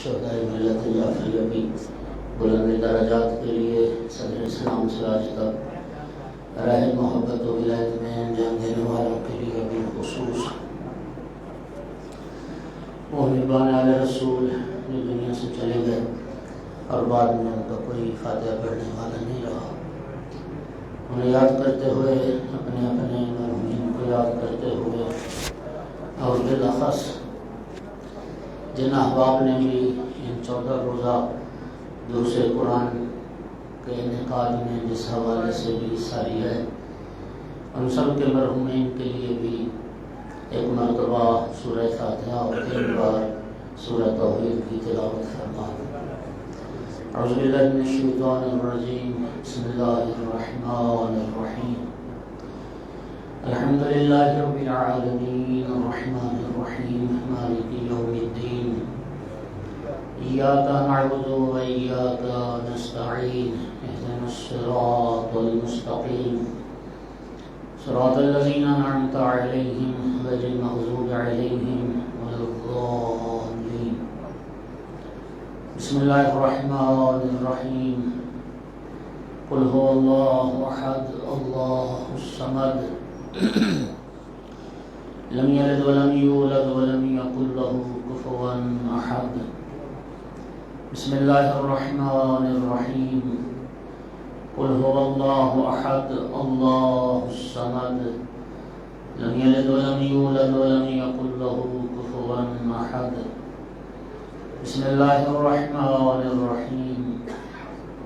شہدائے ملت جعفریہ بھی بلند درجات کے لیے صدر اسلام سے آج تک راہ محبت و ولایت میں انجام دینے والوں کے لیے بھی خصوص وہ مہربان علیہ رسول جو دنیا سے چلے گئے اور بعد میں ان کا کوئی فاتحہ پڑھنے والا نہیں رہا، انہیں یاد کرتے ہوئے اپنے اپنے مرحومین کو یاد کرتے ہوئے اور بالاخص جن احباب نے بھی ان 14 روزہ دروس قرآن کے انعقاد میں جس حوالے سے بھی حصہ لیا ہے، ان سب کے مرحومین کے لیے بھی ایک مرتبہ سورہ فاتحہ اور 3 بار سورہ توحید کی تلاوت فرمائیں۔ اعوذ باللہ من الشیطان الرجیم، بسم اللہ الرحمن الرحیم، الحمد للہ رب العالمین الرحمن الرحیم مالک یوم الدین، ایاک نعبد و ایاک نستعین، اہدنا الصراط المستقیم، صراط الذین انعمت علیہم غیر المغضوب علیہم ولا الضالین۔ بسم اللہ الرحمن الرحیم، قل هو اللہ احد اللہ الصمد لم یلد ولم یولد ولم یکن له کفوا احد۔ بسم اللہ الرحمن الرحیم، قل هو اللہ احد اللہ الصمد لم یلد ولم یولد ولم یکن له کفوا احد۔ بسم اللہ الرحمن الرحیم،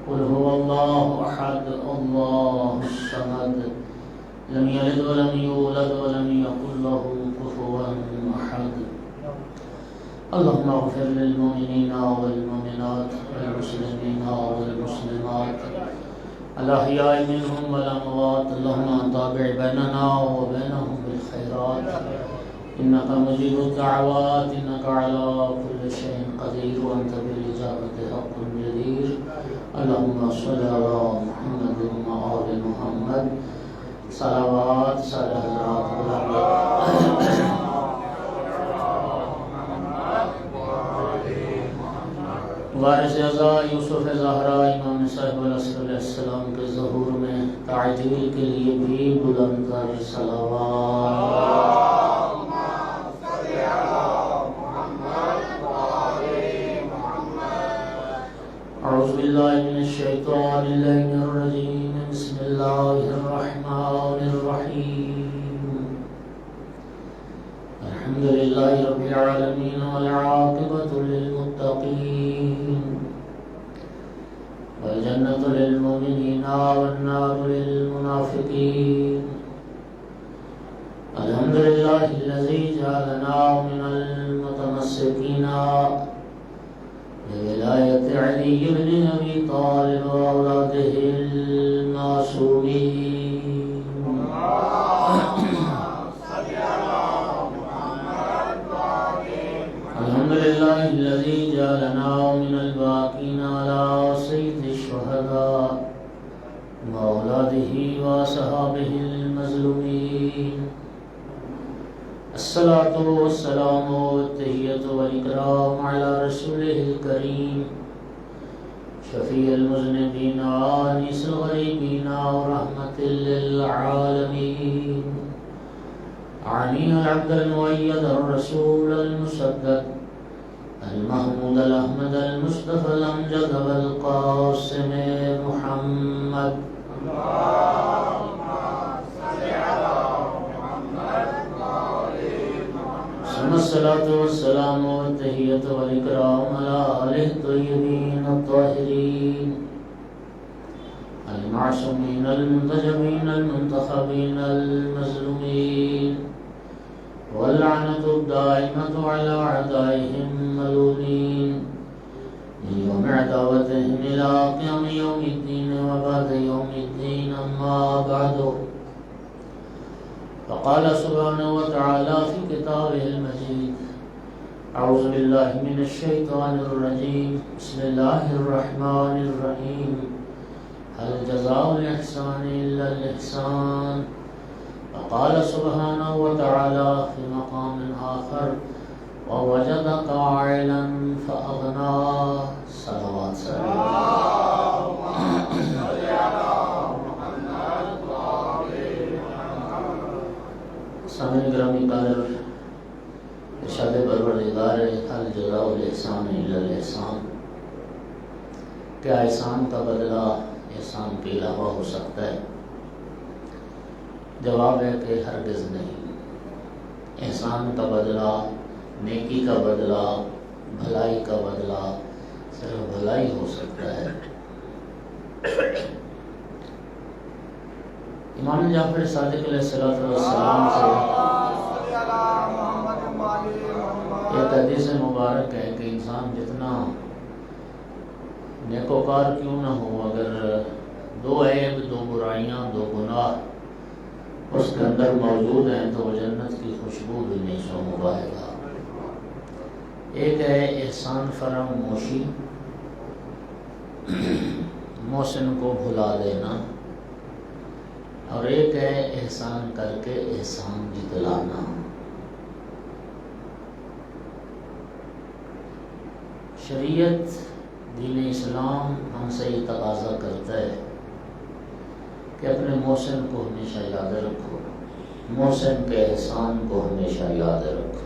قل هو اللہ احد اللہ الصمد لم یلد ولم یولد ولم یکن له کفوا احد۔ اللهم اغفر للمؤمنین والمؤمنات والمسلمین والمسلمات الأحياء منهم والأموات، اللهم تابع بيننا وبينهم بالخيرات إنك مجيب الدعوات إنك على كل شيء قدير وأنت بالإجابة حق جدير۔ اللهم صل على محمد وآل محمد، صلوات سارے حضرات وارث اعزا یوسف زہرا امام صاحب علیہ السلام کے ظہور میں تعجیل کے لیے بھی بلند تر صلوات۔ اعوذ باللہ من الشیطان اللعین الرجیم، بسم اللہ الرحمن الرحیم، الحمد للہ رب العالمین والعاقبۃ للمتقین والجنة للمؤمنین والنار للمنافقین۔ الحمد للہ الذی جعلنا من المتمسکین بولایت علی بن ابی طالب واولاده المعصومین۔ الحمد للہ الذی جعلنا من الباقین علی سید الشہداء واولاده واصحابہ المظلومین۔ الصلاة والسلام والتحیۃ والاکرام علی رسولہ الکریم شفیع المذنبین آنس الغریبین ورحمۃ للعالمین، علی العبد المؤید الرسول المسدد المحمود الاحمد المصطفى الامجد والقاسم محمد۔ الصلاة والسلام والتحیۃ والاکرام علی آلہ الطیبین الطاہرین المعصومین المنتجبین المنتخبین المظلومین، واللعنة الدائمة على أعدائهم ملعونين من يوم عداوتهم إلى قيام يوم الدين وبعد يوم الدين، أما بعد، فقال سبحانه وتعالى في كتابه المجيد، أعوذ بالله من الشيطان الرجيم، بسم الله الرحمن الرحيم، هل جزاء الإحسان إلا الإحسان۔ وقال سبحانه وتعالى في مقام آخر، ووجدك عائلا فأغنى، حل جزاء الاحسان الا الاحسان، کیا احسان کا بدلہ احسان کے علاوہ ہو سکتا ہے؟ جواب ہے کہ ہرگز نہیں۔ احسان کا بدلہ، نیکی کا بدلہ، بھلائی کا بدلہ صرف بھلائی ہو سکتا ہے۔ امام جعفر صادق علیہ السلام سے ایک حدیث مبارک ہے کہ انسان جتنا نیکوکار کیوں نہ ہو، اگر دو عیب، دو برائیاں، دو گناہ اس کے اندر موجود ہیں تو وہ جنت کی خوشبو بھی نہیں سونگ پائے گا۔ ایک ہے احسان فراموشی، محسن کو بھلا دینا، اور ایک ہے احسان کر کے احسان جتلانا۔ شریعت، دین اسلام ہم سے یہ تقاضا کرتا ہے کہ اپنے محسن کو ہمیشہ یاد رکھو، محسن کے احسان کو ہمیشہ یاد رکھو۔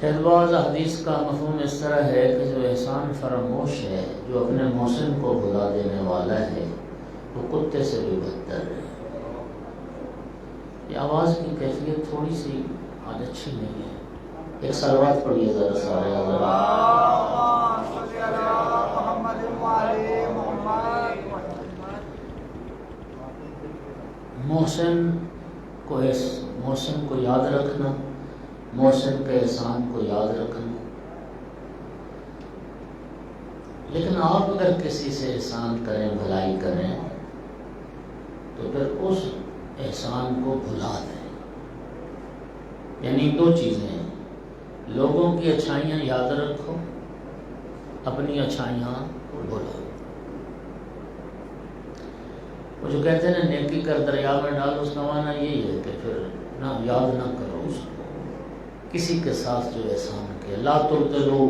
شاید بعض حدیث کا مفہوم اس طرح ہے کہ جو احسان فراموش ہے، جو اپنے محسن کو بھلا دینے والا ہے، وہ کتے سے بھی بدتر ہے۔ یہ آواز کی کیفیت تھوڑی سی آج اچھی نہیں ہے، ایک صلوات پڑھیے ذرا سارے حضرات۔ محسن کو یاد رکھنا، محسن کے احسان کو یاد رکھنا۔ لیکن آپ اگر کسی سے احسان کریں، بھلائی کریں، تو پھر اس احسان کو بھلا دیں۔ یعنی دو چیزیں ہیں، لوگوں کی اچھائیاں یاد رکھو، اپنی اچھائیاں بھولو۔ وہ جو کہتے ہیں نا نیکی کر دریا میں ڈال، اس کا معنی یہی ہے کہ پھر نہ یاد نہ کرو اس کو، کسی کے ساتھ جو احسان کیا۔ لا تبطلوا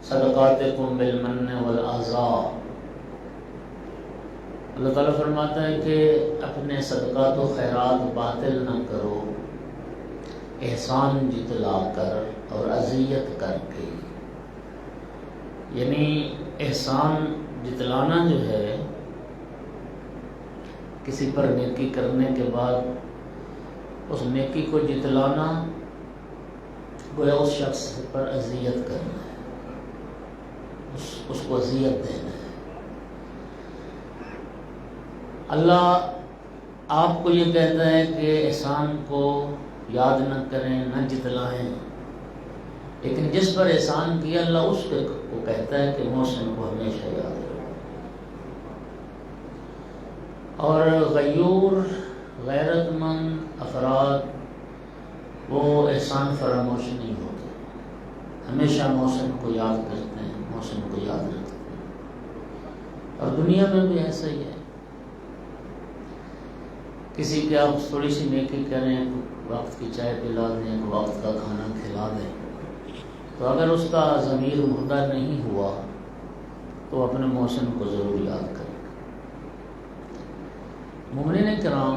صدقاتکم بالمن والاذى، اللہ تعالیٰ فرماتا ہے کہ اپنے صدقات و خیرات باطل نہ کرو، احسان جتلا کر اور اذیت کر کے۔ یعنی احسان جتلانا جو ہے، کسی پر نیکی کرنے کے بعد اس نیکی کو جتلانا گویا اس شخص پر اذیت کرنا ہے، اس کو اذیت دینا ہے۔ اللہ آپ کو یہ کہتا ہے کہ احسان کو یاد نہ کریں، نہ جتلائیں، لیکن جس پر احسان کیا اللہ اس کو کہتا ہے کہ محسن کو ہمیشہ یاد رکھو۔ اور غیور، غیرت مند افراد وہ احسان فراموش نہیں ہوتے، ہمیشہ محسن کو یاد کرتے ہیں، محسن کو یاد رکھتے ہیں۔ اور دنیا میں بھی ایسا ہی ہے، کسی کے آپ تھوڑی سی نیکی کریں، وقت کی چائے پلا دیں، وقت کا کھانا کھلا دیں، تو اگر اس کا ضمیر مردہ نہیں ہوا تو اپنے محسن کو ضرور یاد کریں۔ مومنین کرام،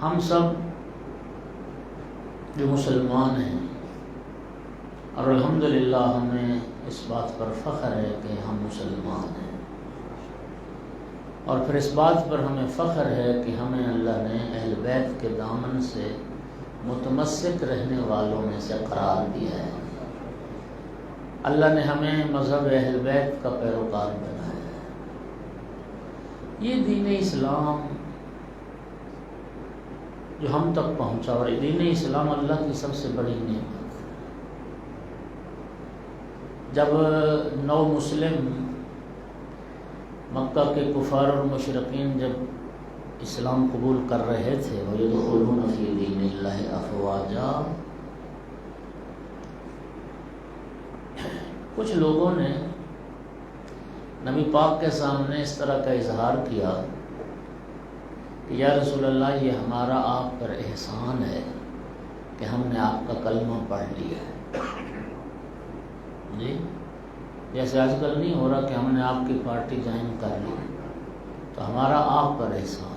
ہم سب جو مسلمان ہیں، اور الحمدللہ ہمیں اس بات پر فخر ہے کہ ہم مسلمان ہیں، اور پھر اس بات پر ہمیں فخر ہے کہ ہمیں اللہ نے اہل بیت کے دامن سے متمسک رہنے والوں میں سے قرار دیا ہے۔ اللہ نے ہمیں مذہب اہل بیت کا پیروکار بنایا ہے۔ یہ دین اسلام جو ہم تک پہنچا، اور دین اسلام اللہ کی سب سے بڑی نعمت ہے۔ جب نو مسلم مکہ کے کفار اور مشرقین جب اسلام قبول کر رہے تھے، وَيَدْخُلُونَ فِي دِينِ اللَّهِ أَفْوَاجًا، کچھ لوگوں نے نبی پاک کے سامنے اس طرح کا اظہار کیا کہ یا رسول اللہ، یہ ہمارا آپ پر احسان ہے کہ ہم نے آپ کا کلمہ پڑھ لیا ہے۔ جی، جیسے آج کل نہیں ہو رہا کہ ہم نے آپ کی پارٹی جوائن کر لی، تو ہمارا آپ پر احسان۔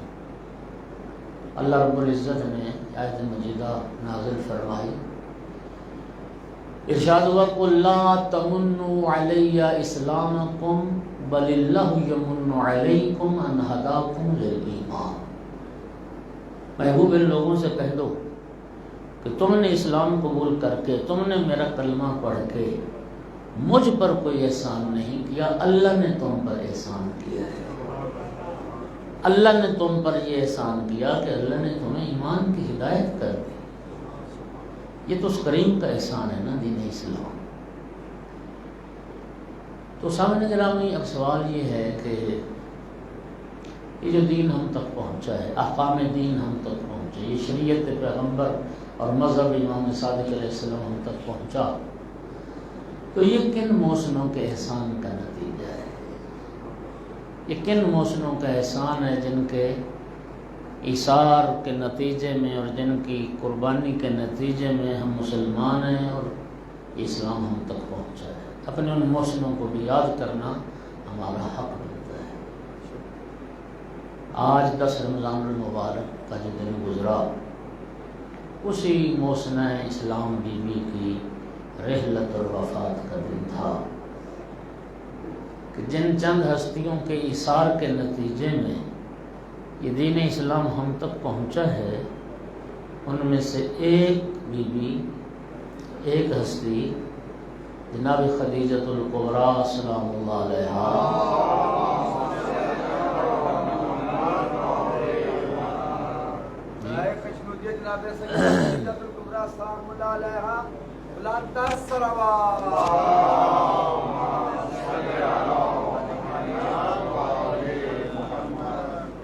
اللہ رب العزت نے آیت مجیدہ نازل فرمائی، ارشاد ہوا قُل لَا تَمُنُّوا عَلَيَّ إِسْلَامَكُمْ بَلِ اللَّهُ يَمُنُّ عَلَيْكُمْ أَنْ هَدَاكُمْ لِلْإِيمَانِ۔ محبوب ان لوگوں سے کہہ دو کہ تم نے اسلام قبول کر کے، تم نے میرا کلمہ پڑھ کے مجھ پر کوئی احسان نہیں کیا، اللہ نے تم پر احسان کیا ہے۔ اللہ نے تم پر یہ احسان کیا کہ اللہ نے تمہیں ایمان کی ہدایت کر دی۔ یہ تو اس کریم کا احسان ہے نا دین اسلام۔ تو سامنے گرامی اب سوال یہ ہے کہ یہ جو دین ہم تک پہنچا ہے، احکام دین ہم تک پہنچے، یہ شریعت پیغمبر اور مذہب امام صادق علیہ السلام ہم تک پہنچا، تو یہ کن محسنوں کے احسان کا نتیجہ ہے؟ یہ کن محسنوں کا احسان ہے جن کے ایثار کے نتیجے میں اور جن کی قربانی کے نتیجے میں ہم مسلمان ہیں اور اسلام ہم تک پہنچا ہے۔ اپنے ان محسنوں کو بھی یاد کرنا ہمارا حق بنتا ہے۔ آج 10 رمضان المبارک کا جو دن گزرا، اسی محسنہ اسلام بی بی کی رحلت اور وفات کا دن تھا کہ جن چند ہستیوں کے ایثار کے نتیجے میں یہ دین اسلام ہم تک پہنچا ہے، ان میں سے ایک بی بی، ایک ہستی جناب خدیجۃ الکبریٰ سلام اللہ علیہا،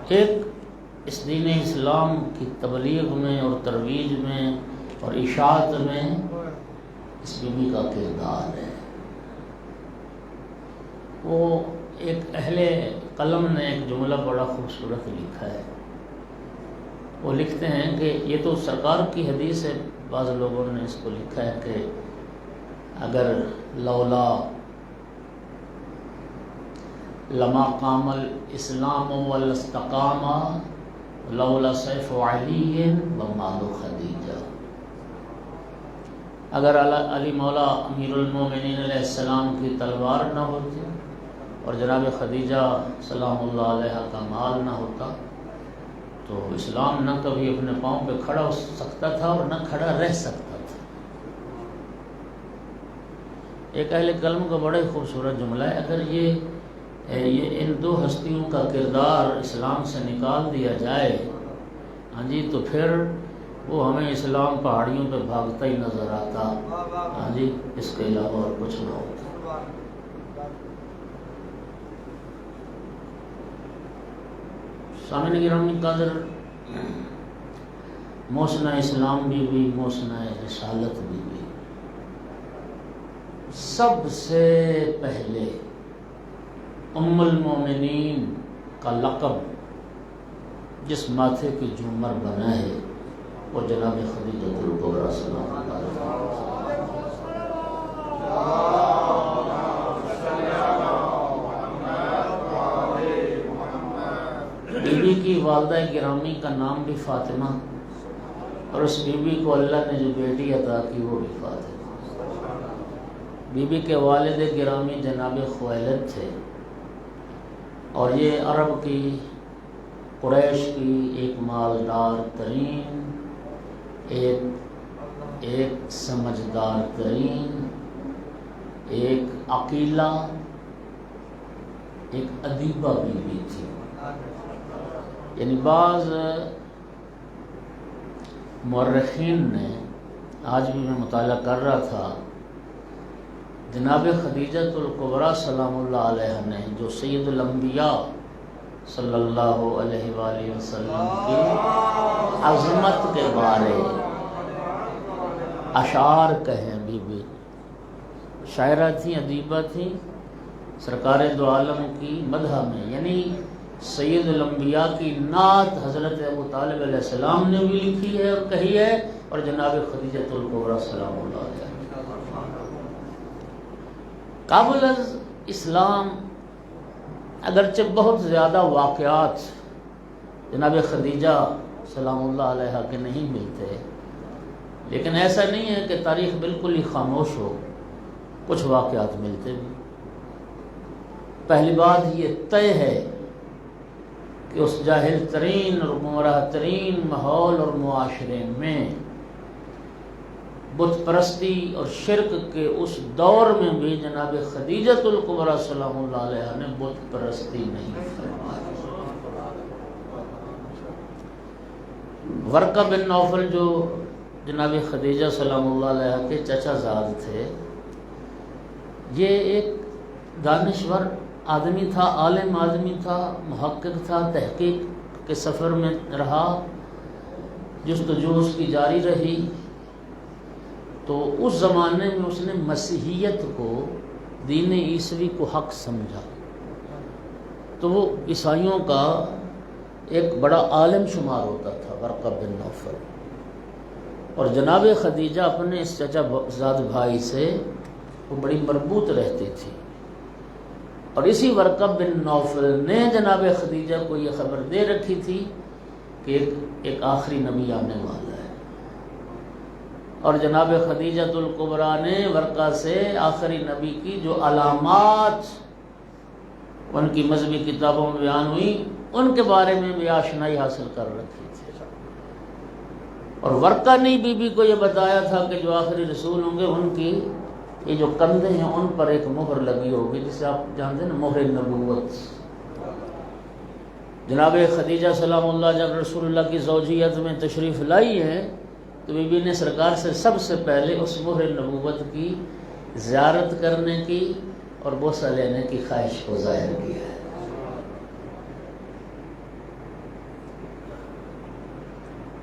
ایک اس دین اسلام کی تبلیغ میں اور ترویج میں اور اشاعت میں اس بی بی کا کردار ہے۔ وہ ایک اہل قلم نے ایک جملہ بڑا خوبصورت لکھا ہے۔ وہ لکھتے ہیں کہ یہ تو سرکار کی حدیث ہے، بعض لوگوں نے اس کو لکھا ہے کہ اگر لولا لما قام الاسلام والاستقام لولا سیف علی ومال خدیجہ، اگر علی مولا امیر المومنین علیہ السلام کی تلوار نہ ہوتی اور جناب خدیجہ سلام اللہ علیہ کا مال نہ ہوتا تو اسلام نہ کبھی اپنے پاؤں پہ کھڑا ہو سکتا تھا اور نہ کھڑا رہ سکتا تھا۔ ایک اہل قلم کا بڑا ہی خوبصورت جملہ ہے۔ اگر یہ ان دو ہستیوں کا کردار اسلام سے نکال دیا جائے، ہاں جی، تو پھر وہ ہمیں اسلام پہاڑیوں پہ بھاگتا ہی نظر آتا، ہاں جی، اس کے علاوہ اور کچھ نہ ہوتا۔ سامعین گرامی قدر، محسنہ اسلام بھی ہوئی، محسنہ رسالت بھی ہوئی۔ سب سے پہلے ام المومنین کا لقب جس ماتھے کی جھومر بنا ہے وہ جناب خدیجۃ الکبریٰ سلام اللہ علیہا۔ بی بی کی والدہ گرامی کا نام بھی فاطمہ، اور اس بی بی کو اللہ نے جو بیٹی عطا کی وہ بھی فاطمہ۔ بی بی کے والد گرامی جناب خویلد تھے، اور یہ عرب کی، قریش کی ایک مالدار ترین، ایک سمجھدار ترین، ایک عقیلہ، ایک ادیبہ بی بی تھی۔ یعنی بعض مورخین نے، آج بھی میں مطالعہ کر رہا تھا، جناب خدیجۃ الکبریٰ سلام اللہ علیہ نے جو سید الانبیاء صلی اللہ علیہ وآلہ وسلم کی عظمت کے بارے اشعار کہیں، بی بی شاعرہ تھیں، ادیبہ تھیں، سرکار دو عالم کی مدح میں، یعنی سید الانبیاء کی نعت حضرت ابو طالب علیہ السلام نے بھی لکھی ہے اور کہی ہے، اور جناب خدیجۃ الکبریٰ سلام اللہ علیہ۔ قابل از اسلام اگرچہ بہت زیادہ واقعات جناب خدیجہ سلام اللہ علیہ کے نہیں ملتے، لیکن ایسا نہیں ہے کہ تاریخ بالکل ہی خاموش ہو، کچھ واقعات ملتے بھی۔ پہلی بات یہ طے ہے کہ اس جاہل ترین اور گمراہ ترین ماحول اور معاشرے میں بت پرستی اور شرک کے اس دور میں بھی جناب خدیجۃ الکبریٰ سلام اللہ علیہ نے بت پرستی نہیں فرمائی۔ ورقہ بن نوفل جو جناب خدیجہ سلام اللہ علیہ کے چچا زاد تھے، یہ ایک دانشور آدمی تھا، عالم آدمی تھا، محقق تھا، تحقیق کے سفر میں رہا، جستجو اس کی جاری رہی۔ تو اس زمانے میں اس نے مسیحیت کو، دین عیسوی کو حق سمجھا، تو وہ عیسائیوں کا ایک بڑا عالم شمار ہوتا تھا ورقہ بن نوفل۔ اور جناب خدیجہ اپنے اس چچا زاد بھائی سے وہ بڑی مربوط رہتی تھی، اور اسی ورقہ بن نوفل نے جناب خدیجہ کو یہ خبر دے رکھی تھی کہ ایک آخری نبی آنے والا ہے، اور جناب خدیجۃ الکبریٰ نے ورقہ سے آخری نبی کی جو علامات ان کی مذہبی کتابوں میں بیان ہوئی ان کے بارے میں بھی آشنائی حاصل کر رکھی تھی۔ اور ورقہ نے بی بی کو یہ بتایا تھا کہ جو آخری رسول ہوں گے ان کی یہ جو کندھے ہیں ان پر ایک مہر لگی ہوگی، جسے آپ جانتے ہیں نا، مہر نبوت۔ جناب خدیجہ سلام اللہ جب رسول اللہ کی زوجیت میں تشریف لائی ہے تو بی بی نے سرکار سے سب سے پہلے اس مہر نبوت کی زیارت کرنے کی اور بوسہ لینے کی خواہش کو ظاہر کیا ہے۔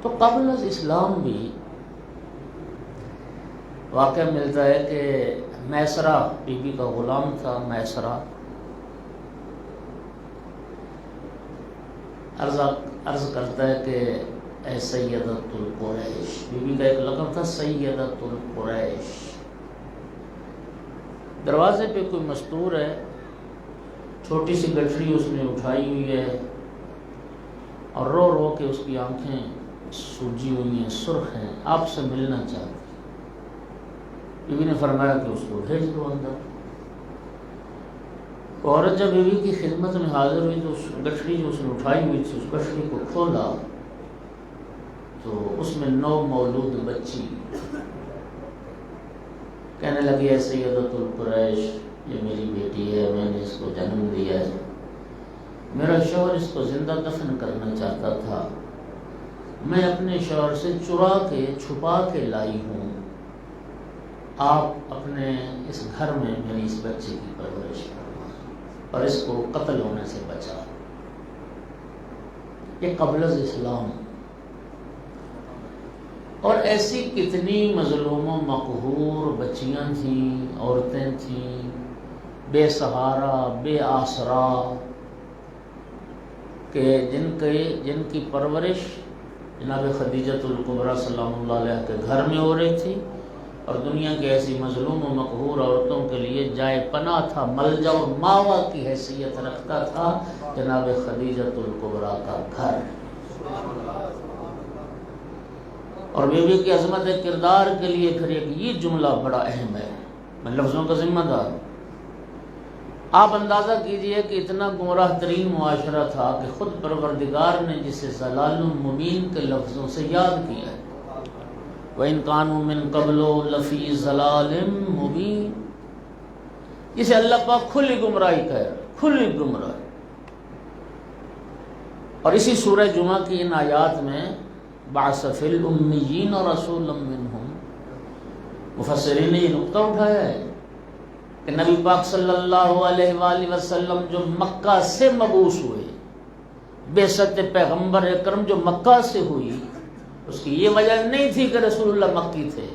تو قبل از اسلام بھی واقعہ ملتا ہے کہ میسرہ بی بی کا غلام تھا، میسرہ عرض کرتا ہے کہ اے سیدۃ القریش، بی بی کا ایک لقب تھا سیدۃ القریش۔ دروازے پہ کوئی مستور ہے، چھوٹی سی گٹھڑی اس نے اٹھائی ہوئی ہے اور رو رو کے اس کی آنکھیں سوجی ہوئی ہیں، سرخ ہیں، آپ سے ملنا چاہتی۔ بی بی نے فرمایا کہ اس کو بھیج دو اندر۔ عورت جب بی بی کی خدمت میں حاضر ہوئی تو اس گٹھڑی جو اس نے اٹھائی ہوئی تھی، اس گٹھڑی کو کھولا تو اس میں نو مولود بچی کہنے لگی اے سیدۃ القریش، یہ میری بیٹی ہے، میں نے اس کو جنم دیا ہے، میرا شوہر اس کو زندہ دفن کرنا چاہتا تھا، میں اپنے شوہر سے چرا کے چھپا کے لائی ہوں، آپ اپنے اس گھر میں میری اس بچے کی پرورش کروا اور اس کو قتل ہونے سے بچا۔ یہ قبل از اسلام۔ اور ایسی کتنی مظلوم و مقہور بچیاں تھیں، عورتیں تھیں، بے سہارا، بے آسرا، کہ جن کی پرورش جناب خدیجۃ الکبریٰ سلام اللہ علیہ کے گھر میں ہو رہی تھی، اور دنیا کی ایسی مظلوم و مقہور عورتوں کے لیے جائے پناہ تھا، ملجا و ماوا کی حیثیت رکھتا تھا جناب خدیجۃ الکبریٰ کا گھر۔ اور بیوی کی عظمت کردار کے لیے پھر ایک یہ جملہ بڑا اہم ہے، میں لفظوں کا ذمہ دار ہوں۔ آپ اندازہ کیجئے کہ اتنا گمراہ ترین معاشرہ تھا کہ خود پروردگار نے جسے ضلال مبین کے لفظوں سے یاد کیا ہے، وَإِن كَانُوا مِن قَبْلُ لَفِي ضَلَالٍ مُبِينٍ، جسے اللہ پاک کھلی گمراہی کہہ رہا ہے، کھلی گمراہی۔ اور اسی سورہ جمعہ کی ان آیات میں بَعَثَ فِي الْأُمِّيِّينَ رَسُولًا مِّنْهُمْ، مفسرین نے یہ نقطہ اٹھایا ہے کہ نبی پاک صلی اللہ علیہ وآلہ وسلم جو مکہ سے مبعوث ہوئے، بعثت پیغمبر اکرم جو مکہ سے ہوئی، اس کی یہ وجہ نہیں تھی کہ رسول اللہ مکی تھے،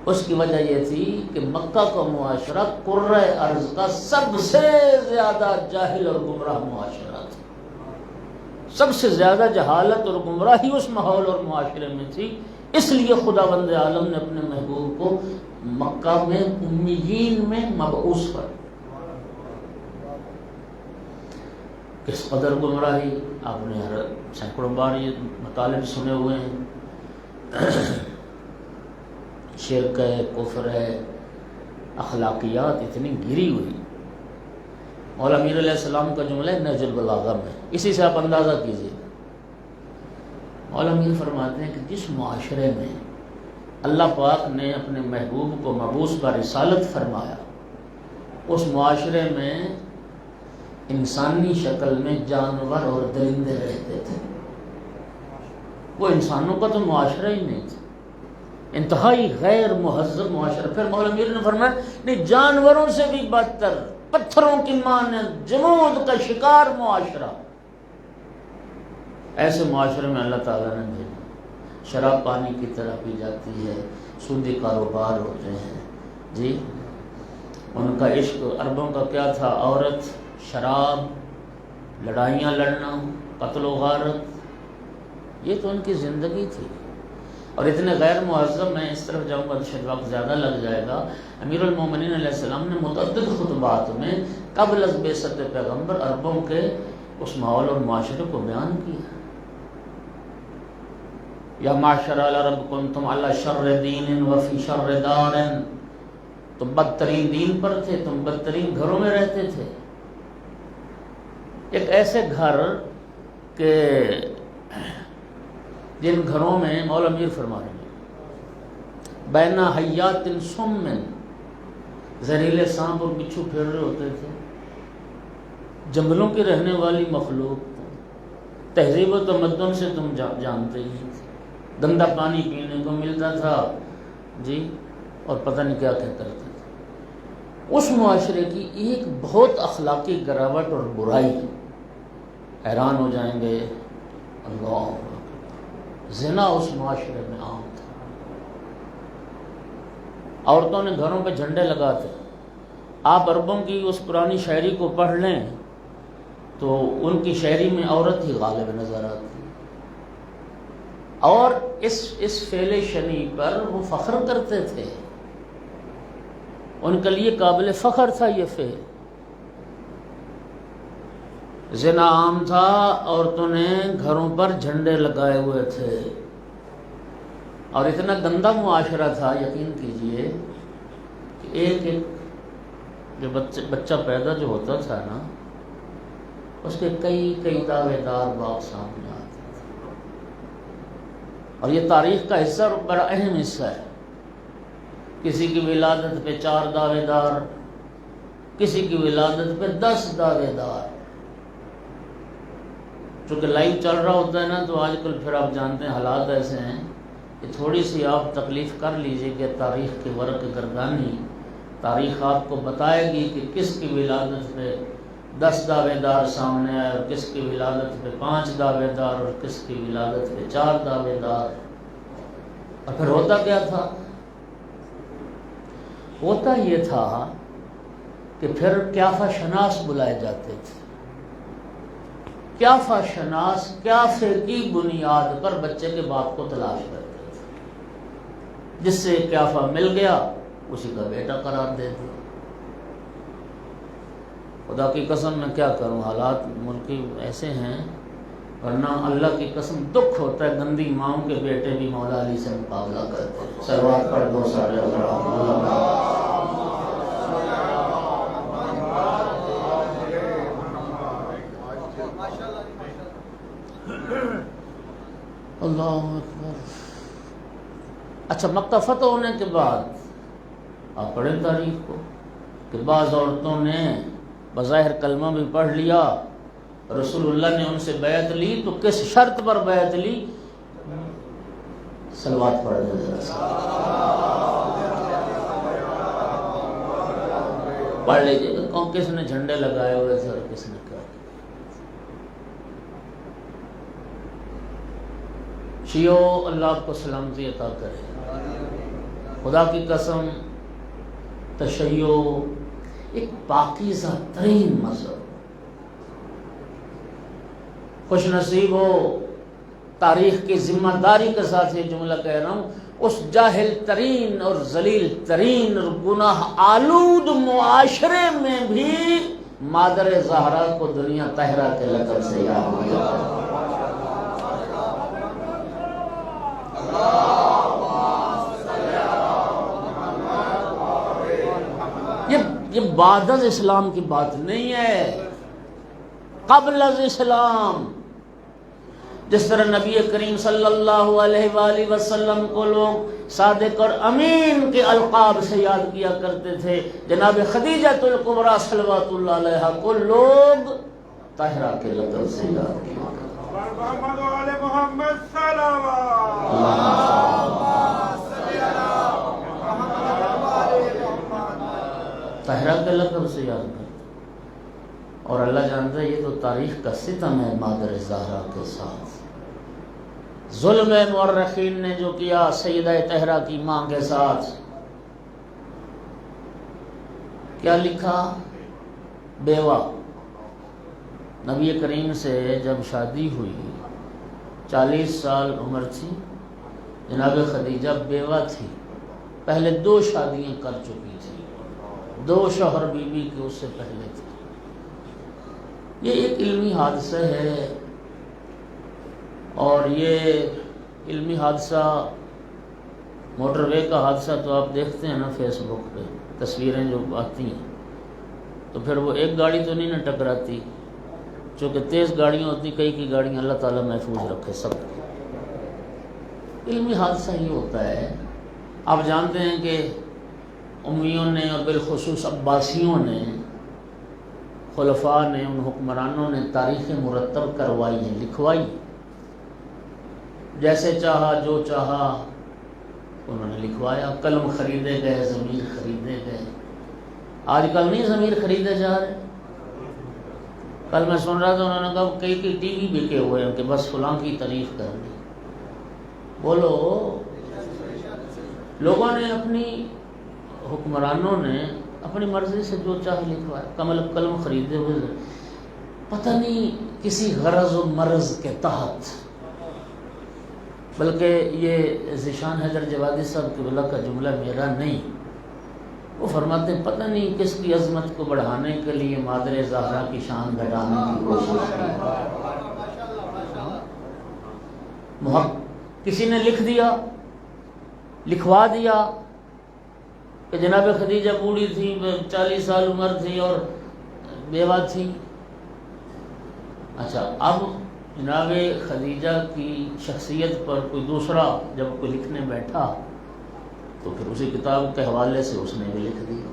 اس کی وجہ یہ تھی کہ مکہ کا معاشرہ قرۂ ارض کا سب سے زیادہ جاہل اور گمراہ معاشرہ تھا، سب سے زیادہ جہالت اور گمراہی اس ماحول اور معاشرے میں تھی، اس لیے خداوند عالم نے اپنے محبوب کو مکہ میں امیین میں مبعوث کر۔ کس قدر گمراہی، آپ نے سینکڑوں بار یہ مطالب سنے ہوئے ہیں۔ شرک ہے، کفر ہے، اخلاقیات اتنی گری ہوئی۔ مولا امیر علیہ السلام کا جملہ ہے نہج البلاغہ میں، اسی سے آپ اندازہ کیجیے۔ مولا امیر فرماتے ہیں کہ جس معاشرے میں اللہ پاک نے اپنے محبوب کو مبعوث برسالت فرمایا، اس معاشرے میں انسانی شکل میں جانور اور درندے رہتے تھے۔ وہ انسانوں کا تو معاشرہ ہی نہیں تھا، انتہائی غیر مہذب معاشرہ۔ پھر مولا امیر نے فرمایا نہیں، جانوروں سے بھی بدتر، پتھروں کی مانند جمود کا شکار معاشرہ۔ ایسے معاشرے میں اللہ تعالیٰ نے بھیجا۔ شراب پانی کی طرح پی جاتی ہے، سودی کاروبار ہوتے ہیں جی۔ ان کا عشق عربوں کا کیا تھا؟ عورت، شراب، لڑائیاں لڑنا، قتل و غارت، یہ تو ان کی زندگی تھی۔ اور اتنے غیر مہذب، میں اس طرف جاؤں گا تو شاید وقت زیادہ لگ جائے گا۔ امیر المومنین علیہ السلام نے متعدد خطبات میں قبل از بعثت پیغمبر عربوں کے اس ماحول اور معاشرے کو بیان کیا۔ یا معاشر العرب کنتم علی شر دین وفی شر دار، تم بدترین دین پر تھے، تم بدترین گھروں میں رہتے تھے۔ ایک ایسے گھر کہ جن گھروں میں مولا امیر فرما رہے ہیں بین حیات سم، زہریلے سانپ اور بچھو پھیر رہے ہوتے تھے، جنگلوں کی رہنے والی مخلوق، تہذیب و تمدن سے تم جانتے ہی تھے، گندا پانی پینے کو ملتا تھا جی، اور پتہ نہیں کیا کیا کرتے تھے۔ اس معاشرے کی ایک بہت اخلاقی گراوٹ اور برائی، حیران ہو جائیں گے، اللہ، زنا اس معاشرے میں عام تھا۔ عورتوں نے گھروں پہ جھنڈے لگاتے۔ آپ عربوں کی اس پرانی شاعری کو پڑھ لیں تو ان کی شاعری میں عورت ہی غالب نظر آتی، اور اس فعل شنی پر وہ فخر کرتے تھے، ان کے لیے قابل فخر تھا یہ فعل۔ زنا عام تھا، عورتوں نے گھروں پر جھنڈے لگائے ہوئے تھے، اور اتنا گندا معاشرہ تھا، یقین کیجئے کہ ایک جو بچہ پیدا جو ہوتا تھا نا، اس کے کئی دعوے دار باپ سامنے آتے تھے۔ اور یہ تاریخ کا حصہ، بڑا اہم حصہ ہے۔ کسی کی ولادت پہ 4 دعوے دار، کسی کی ولادت پہ 10 دعوے دار۔ چونکہ لائیو چل رہا ہوتا ہے نا، تو آج کل پھر آپ جانتے ہیں حالات ایسے ہیں کہ تھوڑی سی آپ تکلیف کر لیجئے کہ تاریخ کے ورق گردانی، تاریخ آپ کو بتائے گی کہ کس کی ولادت پہ 10 دعوے دار سامنے آئے، اور کس کی ولادت پہ 5 دعوے دار، اور کس کی ولادت پہ 4 دعوے دار۔ اور پھر ہوتا کیا تھا؟ ہوتا یہ تھا کہ پھر قیافہ شناس بلائے جاتے تھے۔ قیافہ شناس قیافے کی بنیاد پر بچے کے باپ کو تلاش کرتے تھے، جس سے قیافہ مل گیا اسی کا بیٹا قرار دے دیا۔ خدا کی قسم میں کیا کروں، حالات ملکی ایسے ہیں، ورنہ اللہ کی قسم دکھ ہوتا ہے، گندی ماؤں کے بیٹے بھی مولا علی سے مقابلہ کرتے ہیں۔ سلوات پڑھ دو سارے اللہ اکبر۔ اچھا، مکہ فتح ہونے کے بعد آپ پڑھیں تاریخ کو کہ بعض عورتوں نے بظاہر کلمہ بھی پڑھ لیا، رسول اللہ نے ان سے بیعت لی، تو کس شرط پر بیعت لی؟ صلوات پڑھ دیں ذرا، پڑھ لیجیے کہ کون کس نے جھنڈے لگائے ہوئے تھے اور کس نے کیا۔ شیعو، اللہ آپ کو سلامتی عطا کرے۔ خدا کی قسم، تشیع ایک پاکیزہ ترین مذہب، خوش نصیب ہو، تاریخ کی ذمہ داری کے ساتھ یہ جملہ کہہ رہا ہوں، اس جاہل ترین اور ذلیل ترین اور گناہ آلود معاشرے میں بھی مادر زہرا کو دنیا طاہرہ کے لقب سے یاد کیا۔ یہ بعد از اسلام کی بات نہیں ہے، قبل از اسلام۔ جس طرح نبی کریم صلی اللہ علیہ وآلہ وسلم کو لوگ صادق اور امین کے القاب سے یاد کیا کرتے تھے، جناب خدیجۃ الکبریٰ صلوات اللہ علیہا کو لوگ طاہرہ کے لقب سے یاد کیا کرتے تھے۔ محمد طاہرہ کے لقب سے یاد کرتے، اور اللہ جانتا ہے یہ تو تاریخ کا ستم ہے مادر زہرا کے ساتھ۔ ظلم مورخین نے جو کیا سیدہ طاہرہ کی ماں کے ساتھ، کیا لکھا؟ بیوہ۔ نبی کریم سے جب شادی ہوئی 40 سال عمر تھی، جناب خدیجہ بیوہ تھی، پہلے 2 شادیاں کر چکی تھی، 2 شوہر بیوی کے اس سے پہلے تھے۔ یہ ایک علمی حادثہ ہے، اور یہ علمی حادثہ موٹر وے کا حادثہ تو آپ دیکھتے ہیں نا فیس بک پہ تصویریں جو آتی ہیں، تو پھر وہ ایک گاڑی تو نہیں نہ ٹکراتی، چونکہ تیز گاڑیاں ہوتی، کئی کی گاڑیاں اللہ تعالیٰ محفوظ رکھے سب کو۔ علمی حادثہ یہ ہوتا ہے، آپ جانتے ہیں کہ امیوں نے اور بالخصوص عباسیوں نے، خلفاء نے، ان حکمرانوں نے تاریخیں مرتب کروائی ہیں، لکھوائی، جیسے چاہا جو چاہا انہوں نے لکھوایا۔ قلم خریدے گئے، ضمیر خریدے گئے۔ آج کل نہیں ضمیر خریدے جا رہے۔ کل میں سن رہا تھا انہوں نے کہا کئی ٹی وی بکے ہوئے ہیں کہ بس فلاں کی تعریف کرنی۔ بولو، لوگوں نے اپنی، حکمرانوں نے اپنی مرضی سے جو چاہے لکھوایا، قلم خریدے ہوئے، پتہ نہیں کسی غرض و مرض کے تحت۔ بلکہ یہ ذیشان حیدر جوادی صاحب قبلہ کا جملہ میرا نہیں، وہ فرماتے ہیں پتہ نہیں کس کی عظمت کو بڑھانے کے لیے مادر زہرا کی شان گھٹانے کی کوشش کی، کسی نے لکھ دیا، لکھوا دیا کہ جناب خدیجہ بوڑھی تھی، 40 سال عمر تھی اور بیوہ تھی۔ اچھا، اب جناب خدیجہ کی شخصیت پر کوئی دوسرا جب کوئی لکھنے بیٹھا تو پھر اسی کتاب کے حوالے سے اس نے بھی لکھ دیا،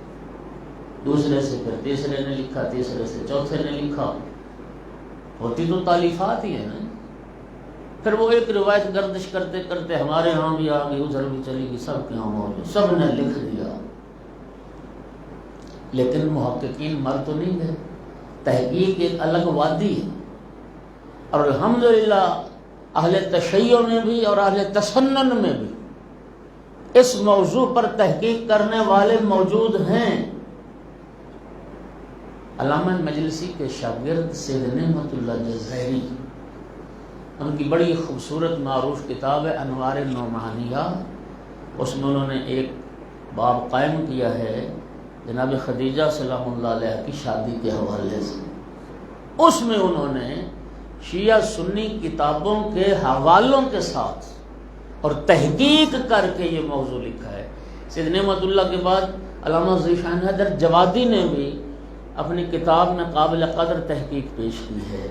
دوسرے سے پھر تیسرے نے لکھا، تیسرے سے چوتھے نے لکھا، ہوتی تو تالیفات ہی ہے نا۔ پھر وہ ایک روایت گردش کرتے کرتے ہمارے ہاں بھی آ گئی، ادھر بھی چلی گئی، سب کے ہاں موجود، سب نے لکھ دیا، لیکن محققین مر تو نہیں گئے۔ تحقیق ایک الگ وادی ہے، اور الحمدللہ اہل تشیع میں بھی اور اہل تسنن میں بھی اس موضوع پر تحقیق کرنے والے موجود ہیں۔ علامہ مجلسی کے شاگرد سید نعمت اللہ جزائری، ان کی بڑی خوبصورت معروف کتاب ہے انوار نعمانیہ، اس میں انہوں نے ایک باب قائم کیا ہے جناب خدیجہ سلام اللہ علیہ کی شادی کے حوالے سے۔ اس میں انہوں نے شیعہ سنی کتابوں کے حوالوں کے ساتھ اور تحقیق کر کے یہ موضوع لکھا ہے۔ سید نعمت اللہ کے بعد علامہ ذیشان حیدر جوادی نے بھی اپنی کتاب میں قابل قدر تحقیق پیش کی ہے،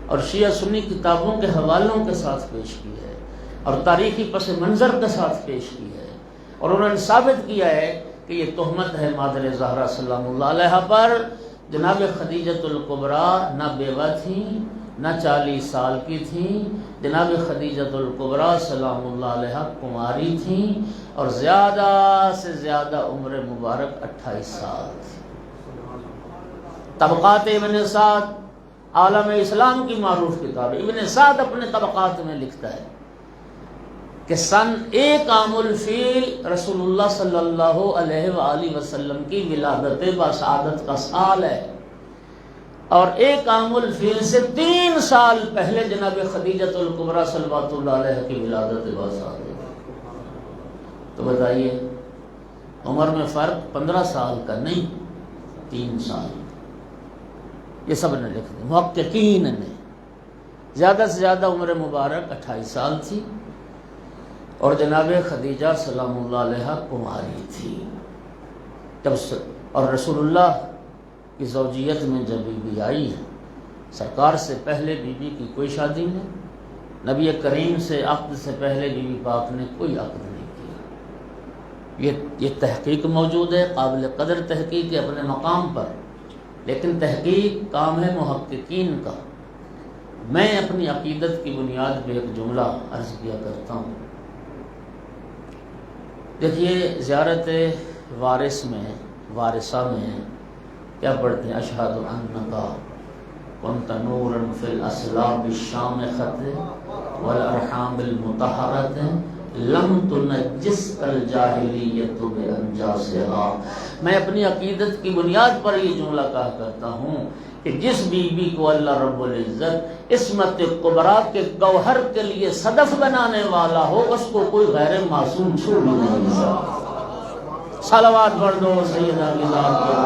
اور شیعہ سنی کتابوں کے حوالوں کے ساتھ پیش کی ہے، اور تاریخی پس منظر کے ساتھ پیش کی ہے، اور انہوں نے ثابت کیا ہے کہ یہ تہمت ہے مادر زہرا سلام اللہ علیہ پر۔ جناب خدیجۃ الکبریٰ نہ بیوہ تھیں، نہ 40 سال کی تھیں، جناب خدیجۃ الکبریٰ سلام اللہ علیہ کماری تھیں، اور زیادہ سے زیادہ عمر مبارک 28 سال تھی۔ طبقات ابن سعد عالم اسلام کی معروف کتاب ہے، ابن سعد اپنے طبقات میں لکھتا ہے کہ سن 1 عام الفیل رسول اللہ صلی اللہ علیہ وآلہ وسلم کی ولادت بسعادت کا سال ہے، اور 1 عام الفیل سے 3 سال پہلے جناب خدیجۃ الکبریٰ صلوات اللہ علیہ کی ولادت بسعادت۔ تو بتائیے عمر میں فرق 15 سال کا نہیں، 3 سال۔ یہ سب نے لکھ دی، محققین نے۔ زیادہ سے زیادہ عمر مبارک 28 سال تھی، اور جناب خدیجہ سلام اللہ علیہ کماری تھی اور رسول اللہ کی زوجیت میں جب بی بی آئی ہے، سرکار سے پہلے بی بی کی کوئی شادی نہیں، نبی کریم سے عقد سے پہلے بی بی پاک نے کوئی عقد نہیں کیا۔ یہ تحقیق موجود ہے، قابل قدر تحقیق ہے اپنے مقام پر، لیکن تحقیق کام ہے محققین کا۔ میں اپنی عقیدت کی بنیاد پہ ایک جملہ عرض کیا کرتا ہوں۔ دیکھیے زیارت وارثہ میں کیا پڑھتے ہیں؟ اشہد انکا کنت نورا فی الاسلاب الشامخۃ والارحام المطہرۃ لم تنجسک الجاہلیۃ بانجاسها۔ میں اپنی عقیدت کی بنیاد پر یہ جملہ کہا کرتا ہوں کہ جس بی بی کو اللہ رب العزت عصمت کبریٰ کے گوہر کے لیے صدف بنانے والا ہو، اس کو کوئی غیر معصوم چھو بھی نہیں سکتا۔ صلوات پڑھ دو سیدنا کی ذات پر۔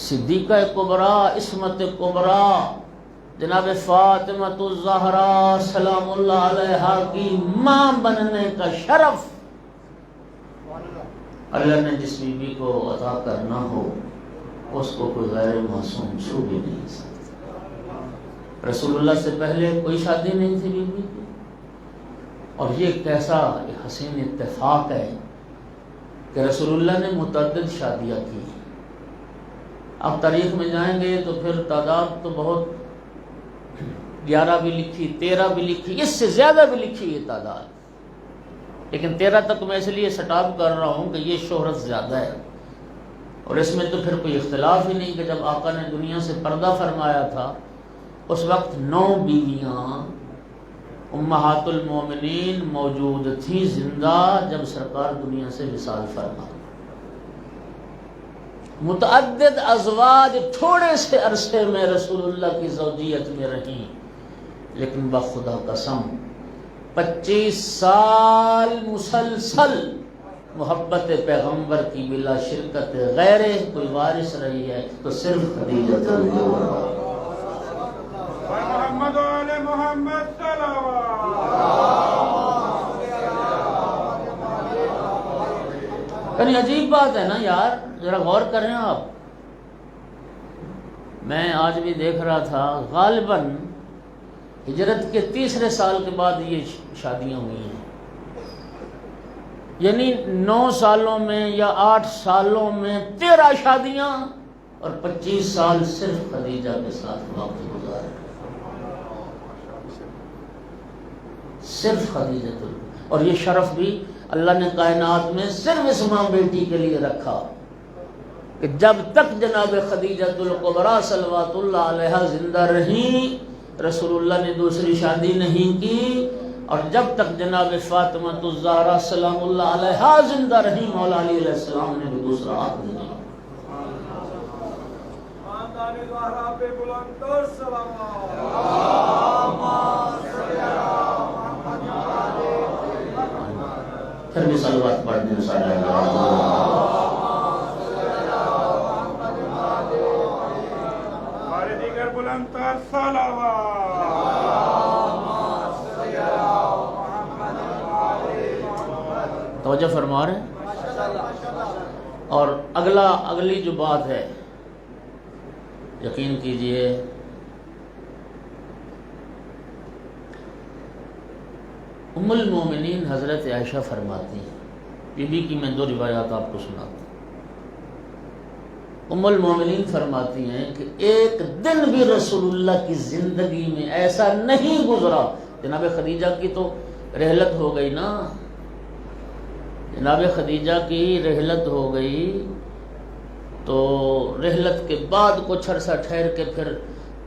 صدیقہ کبریٰ، عصمت کبریٰ، جناب فاطمہ الزہرا سلام اللہ علیہا کی ماں بننے کا شرف اللہ نے جس بی بی کو عطا کرنا ہو، اس کو کوئی غیر معصوم چھو بھی نہیں سکتا۔ رسول اللہ سے پہلے کوئی شادی نہیں تھی بی بی کی، اور یہ کیسا حسین اتفاق ہے کہ رسول اللہ نے متعدد شادیاں کی۔ اب تاریخ میں جائیں گے تو پھر تعداد تو بہت 11 بھی لکھی، 13 بھی لکھی، اس سے زیادہ بھی لکھی یہ تعداد، لیکن 13 تک میں اس لیے سٹاپ کر رہا ہوں کہ یہ شہرت زیادہ ہے، اور اس میں تو پھر کوئی اختلاف ہی نہیں کہ جب آقا نے دنیا سے پردہ فرمایا تھا اس وقت 9 بیویاں امہات المومنین موجود تھیں زندہ جب سرکار دنیا سے وصال فرما۔ متعدد ازواج تھوڑے سے عرصے میں رسول اللہ کی زوجیت میں رہیں، لیکن بخدا قسم 25 سال مسلسل محبت پیغمبر کی بلا شرکت غیر کوئی وارث رہی ہے تو صرف خدیجہ محمد و آل محمد صلوات۔ یعنی عجیب بات ہے نا یار، ذرا غور کریں آپ۔ میں آج بھی دیکھ رہا تھا، غالباً ہجرت کے 3 سال کے بعد یہ شادیاں ہوئی ہیں، یعنی 9 سالوں میں یا 8 سالوں میں 13 شادیاں اور 25 سال صرف خدیجہ کے ساتھ وقت گزارے، صرف خدیجہ۔ اور یہ شرف بھی اللہ نے کائنات میں صرف اس ماں بیٹی کے لیے رکھا کہ جب تک جناب خدیجہ الکبریٰ صلوات اللہ علیہا زندہ رہیں رسول اللہ نے دوسری شادی نہیں کی، اور جب تک جناب فاطمہ الزہرا سلام اللہ علیہا زندہ رہیں مولا علی علیہ السلام نے بھی دوسرا عقد نہیں۔ پھر بھی صلوات پڑھ دیں سارے ہمارے دیگر بلند تر صلوات۔ توجہ فرما رہے ہیں۔ اور اگلی جو بات ہے، یقین کیجئے ام المومنین حضرت عائشہ فرماتی ہیں، بی بی کی میں 2 روایات آپ کو سناتا ہوں۔ ام المومنین فرماتی ہیں کہ ایک دن بھی رسول اللہ کی زندگی میں ایسا نہیں گزرا، جناب خدیجہ کی تو رحلت ہو گئی نا، جناب خدیجہ کی رحلت ہو گئی، تو رحلت کے بعد کچھ عرصہ ٹھہر کے پھر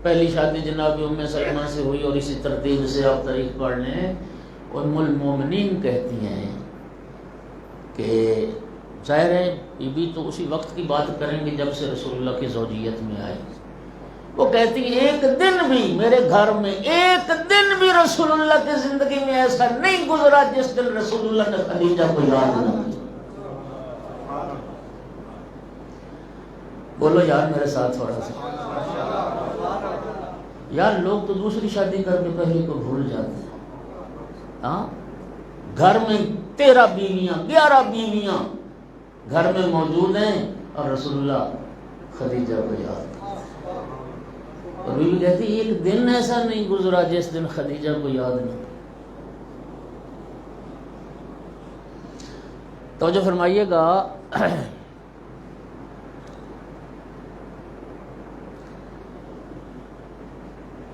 پہلی شادی جناب ام سلمہ سے ہوئی، اور اسی ترتیب سے آپ تاریخ پڑھ لیں۔ ام المومنین کہتی ہیں کہ ظاہر ہے بی بی تو اسی وقت کی بات کریں گے جب سے رسول اللہ کی زوجیت میں آئی. وہ کہتی ایک دن بھی میرے گھر میں ایک دن بھی رسول اللہ کی زندگی میں ایسا نہیں گزرا جس دن رسول اللہ نے خدیجہ کو یاد نہ کیا. بولو یار میرے ساتھ تھوڑا سا. یار لوگ تو دوسری شادی کر کے پہلے کو بھول جاتے ہیں. ہاں گھر میں 13 بیویاں 11 بیویاں گھر میں موجود ہیں اور رسول اللہ خدیجہ کو یاد. اور بیوی کہتی ایک دن ایسا نہیں گزرا جس دن خدیجہ کو یاد نہ. توجہ فرمائیے گا.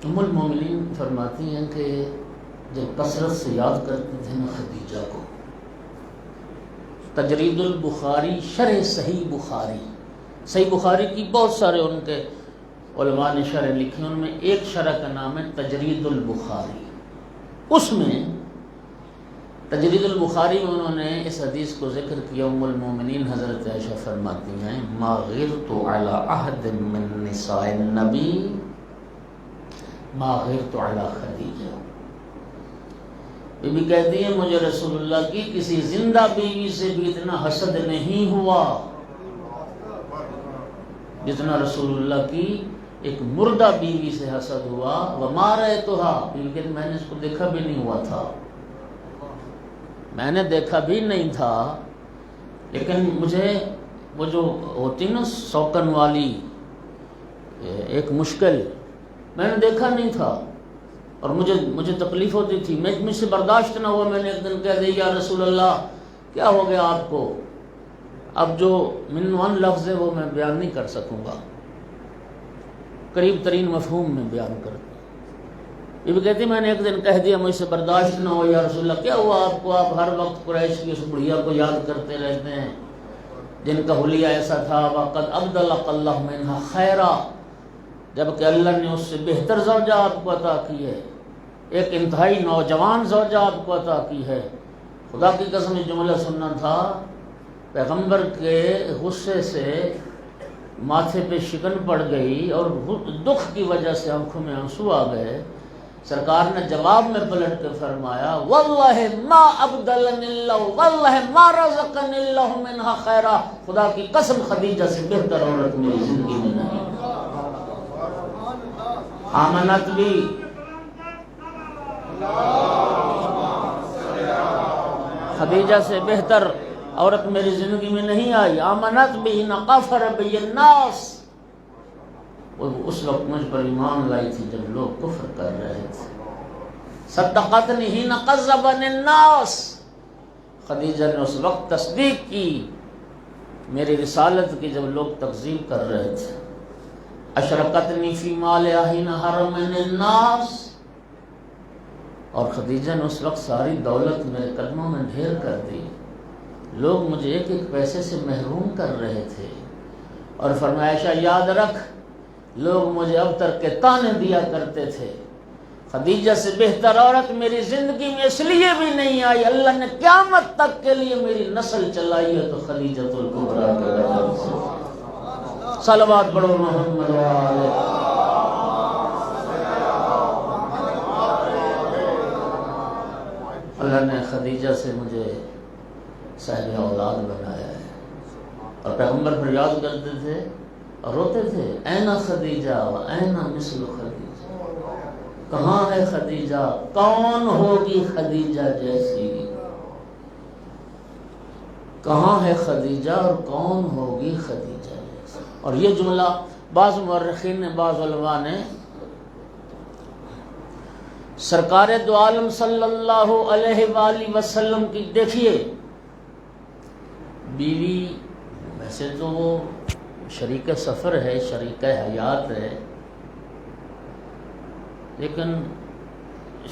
ام المومنین فرماتی ہیں کہ جب کثرت سے یاد کرتے تھے نا خدیجہ کو. تجرید البخاری شرح صحیح بخاری، صحیح بخاری کی بہت سارے ان کے علماء نے شرح لکھی، ان میں ایک شرح کا نام ہے تجرید البخاری. اس میں تجرید البخاری میں انہوں نے اس حدیث کو ذکر کیا. ام المومنین حضرت عائشہ فرماتی ہیں ما غرت علی احد من نساء النبی ما غرت علی خدیجہ. بی بی کہتی ہیں مجھے رسول اللہ کی کسی زندہ بیوی سے بھی اتنا حسد نہیں ہوا جتنا رسول اللہ کی ایک مردہ بیوی سے حسد ہوا. وما رأیتها، بیوی کہتی میں نے اس کو دیکھا بھی نہیں ہوا تھا، میں نے دیکھا بھی نہیں تھا، لیکن مجھے وہ جو ہوتی نا سوکن والی ایک مشکل میں نے دیکھا نہیں تھا اور مجھے تکلیف ہوتی تھی. مجھ سے برداشت نہ ہوا. میں نے ایک دن کہہ دیا یا رسول اللہ کیا ہو گیا آپ کو؟ اب جو منوان لفظ ہے وہ میں بیان نہیں کر سکوں گا، قریب ترین مفہوم میں بیان کرتا. یہ بھی کہتی میں نے ایک دن کہہ دیا مجھ سے برداشت نہ ہو یا رسول اللہ کیا ہوا آپ کو؟ آپ ہر وقت قریش کی اس بڑھیا کو یاد کرتے رہتے ہیں جن کا حلیہ ایسا تھا. وقد ابدلک اللہ منہا خیرا، جبکہ اللہ نے اس سے بہتر زوجہ آپ کو عطا کی ہے، ایک انتہائی نوجوان زوجہ آپ کو عطا کی ہے. خدا کی قسم یہ جملہ سننا تھا. پیغمبر کے غصے سے ماتھے پہ شکن پڑ گئی اور دکھ کی وجہ سے آنکھوں میں آنسو آ گئے. سرکار نے جواب میں پلٹ کے فرمایا واللہ ما ابدلن اللہ واللہ ما رزقن اللہ منہا خیرا، خدا کی قسم خدیجہ سے بہتر عورت میری زندگی میں نہیں. آمنت بھی خدیجہ سے بہتر عورت میری زندگی میں نہیں آئی. آمنت بھی نقفر بی الناس، اس وقت مجھ پر ایمان لائی تھی جب لوگ کفر کر رہے تھے. صدقتنی حین قذبنی الناس، خدیجہ نے اس وقت تصدیق کی میری رسالت کی جب لوگ تکذیب کر رہے تھے. اشرقتنی فی مالہا حین حرمنی الناس، اور خدیجہ نے اس وقت ساری دولت میرے قدموں میں ڈھیر کر دی. لوگ مجھے ایک ایک پیسے سے محروم کر رہے تھے. اور فرمایا عائشہ یاد رکھ لوگ مجھے ابتر کے طعنے دیا کرتے تھے. خدیجہ سے بہتر عورت میری زندگی میں اس لیے بھی نہیں آئی، اللہ نے قیامت تک کے لیے میری نسل چلائی ہے تو خدیجۃ الکبریٰ کے وجہ سے. صلوات پڑھو محمد وآلہ. اللہ نے خدیجہ سے مجھے صاحب اولاد بنایا ہے. اور پیغمبر پر یاد کرتے تھے اور روتے تھے این خدیجہ و این مثل خدیجہ، کہاں ہے خدیجہ، کون ہوگی خدیجہ جیسی، کہاں ہے خدیجہ اور کون ہوگی خدیجہ جیسی. اور یہ جملہ بعض مورخین نے بعض علماء نے سرکار دو عالم صلی اللہ علیہ وآلہ وسلم کی دیکھیے بیوی، ویسے تو وہ شریک سفر ہے، شریک حیات ہے، لیکن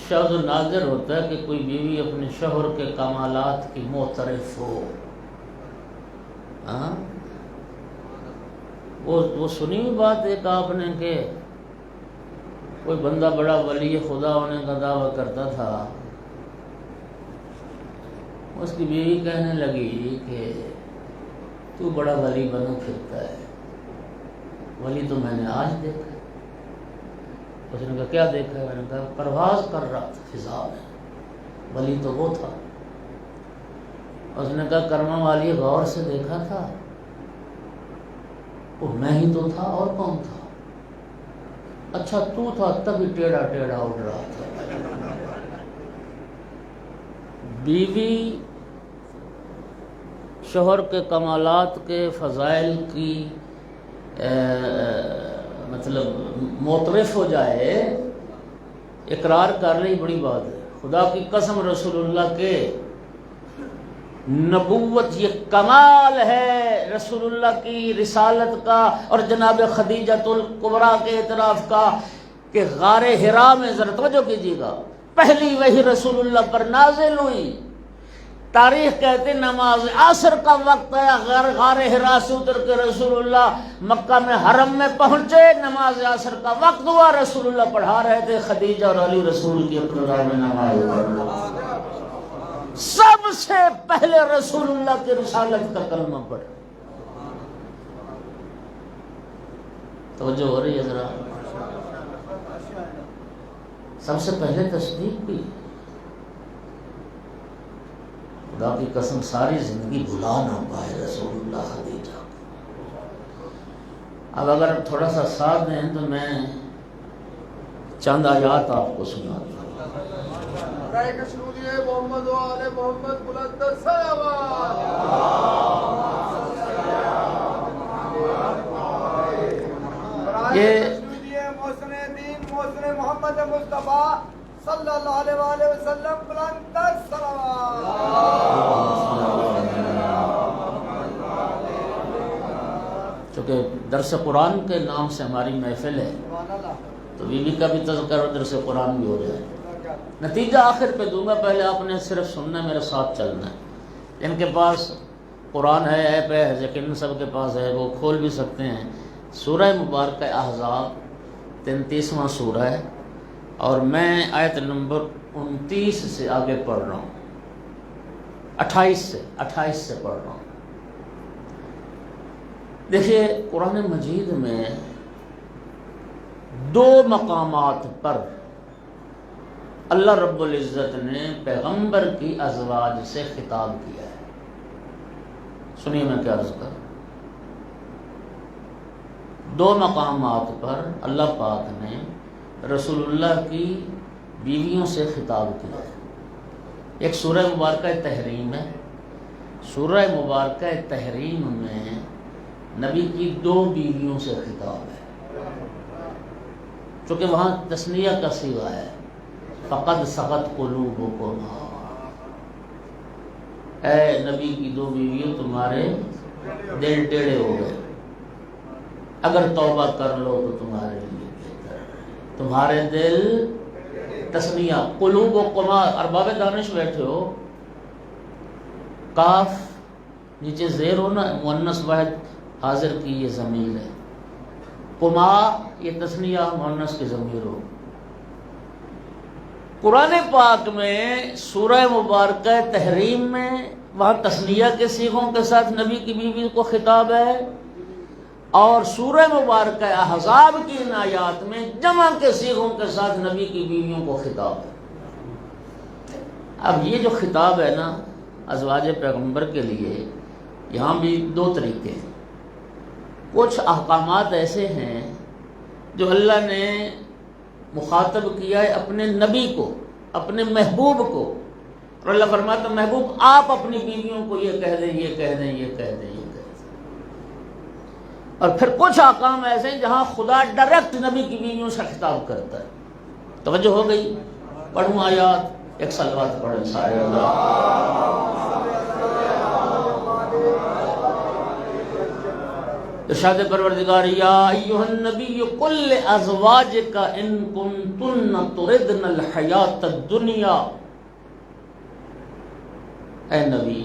شاذ و نادر ہوتا ہے کہ کوئی بیوی اپنے شوہر کے کمالات کی معترف ہو. ہاں وہ سنی ہوئی بات ایک آپ نے کہ کوئی بندہ بڑا ولی خدا ہونے کا دعویٰ کرتا تھا، اس کی بیوی کہنے لگی کہ تو بڑا ولی بنا پھرتا ہے، ولی تو میں نے آج دیکھا۔ اس نے کہا کیا دیکھا ہے؟ میں نے کہا پرواز کر رہا تھا فضا میں، ولی تو وہ تھا۔ اس نے کہا کرما والی غور سے دیکھا تھا، وہ میں ہی تو تھا، اور کون تھا؟ اچھا تو تھا، تبھی ٹیڑھا ٹیڑھا اڑ رہا تھا۔ بیوی شوہر کے کمالات کے فضائل کی مطلب معترف ہو جائے، اقرار کر لی، بڑی بات ہے۔ خدا کی قسم رسول اللہ کے نبوت یہ کمال ہے رسول اللہ کی رسالت کا اور جناب خدیجۃ الکبریٰ کے اعتراف کا کہ غار حرا میں، ذرا توجہ کیجیے گا، پہلی وحی رسول اللہ پر نازل ہوئی۔ تاریخ کہتے نماز عصر کا وقت ہے، غار حرا سے اتر کے رسول اللہ مکہ میں حرم میں پہنچے، نماز عصر کا وقت ہوا، رسول اللہ پڑھا رہے تھے، خدیجہ اور علی رسول کی ابتدا میں نماز پڑھ رہے۔ سب سے پہلے رسول اللہ کی رسالت کا کلمہ پڑھ، توجہ ہو رہی ہے ذرا؟ سب سے پہلے تصدیق کی۔ خدا کی قسم ساری زندگی بھلا نہ پائے رسول اللہ خدیجہ۔ اب اگر تھوڑا سا ساتھ دیں تو میں چند آیات آپ کو سناتا ہوں۔ محمد و آل محمد بلند صلوات۔ یہ محسن دین محسن محمد مصطفیٰ صلی اللہ علیہ وآلہ وسلم بلند صلوات۔ چونکہ درس قرآن کے نام سے ہماری محفل ہے تو بیوی کا بھی تذکر اور درس قرآن بھی ہو جائے۔ نتیجہ آخر پہ دوں گا، پہلے آپ نے صرف سننا، میرے ساتھ چلنا ہے۔ ان کے پاس قرآن ہے، ایپ ہے، لیکن سب کے پاس ہے، وہ کھول بھی سکتے ہیں۔ سورہ مبارکہ احزاب 33واں سورہ ہے، اور میں آیت نمبر 29 سے آگے پڑھ رہا ہوں، 28 سے پڑھ رہا ہوں۔ دیکھیے قرآن مجید میں 2 مقامات پر اللہ رب العزت نے پیغمبر کی ازواج سے خطاب کیا ہے۔ سنیے میں کیا عرض کر، 2 مقامات پر اللہ پاک نے رسول اللہ کی بیویوں سے خطاب کیا ہے۔ ایک سورہ مبارکہ تحریم ہے، سورہ مبارکہ تحریم میں نبی کی 2 بیویوں سے خطاب ہے، چونکہ وہاں تثنیہ کا صیغہ ہے، فقد سقط قلوبکم، اے نبی کی 2 بیویوں تمہارے دل ٹیڑے ہو گئے، اگر توبہ کر لو تو تمہارے لیے بہتر ہے، تمہارے دل تثنیہ قلوبکم، ارباب دانش بیٹھے ہو، کاف نیچے زیر ہونا، مؤنث واحد حاضر کی یہ ضمیر ہے، قما یہ تثنیہ مؤنث کی ضمیر ہو۔ قرآن پاک میں سورہ مبارکہ تحریم میں وہاں تثنیہ کے صیغوں کے ساتھ نبی کی بیوی کو خطاب ہے، اور سورہ مبارکہ احزاب کی ان آیات میں جمع کے صیغوں کے ساتھ نبی کی بیویوں کو خطاب ہے۔ اب یہ جو خطاب ہے نا ازواج پیغمبر کے لیے، یہاں بھی 2 طریقے ہیں۔ کچھ احکامات ایسے ہیں جو اللہ نے مخاطب کیا ہے اپنے نبی کو، اپنے محبوب کو، اور اللہ فرماتا محبوب آپ اپنی بیویوں کو یہ کہہ دیں، یہ کہہ دیں، یہ کہہ دیں، یہ کہہ دیں۔ اور پھر کچھ احکام ایسے ہیں جہاں خدا ڈائریکٹ نبی کی بیویوں سے خطاب کرتا ہے۔ توجہ ہو گئی؟ پڑھوں آیات، ایک صلوات پڑھیں سارے اللہ۔ ارشاد پروردگار، یا ایھا النبی قل لازواجک ان کنتن تردن الحیات الدنیا، اے نبی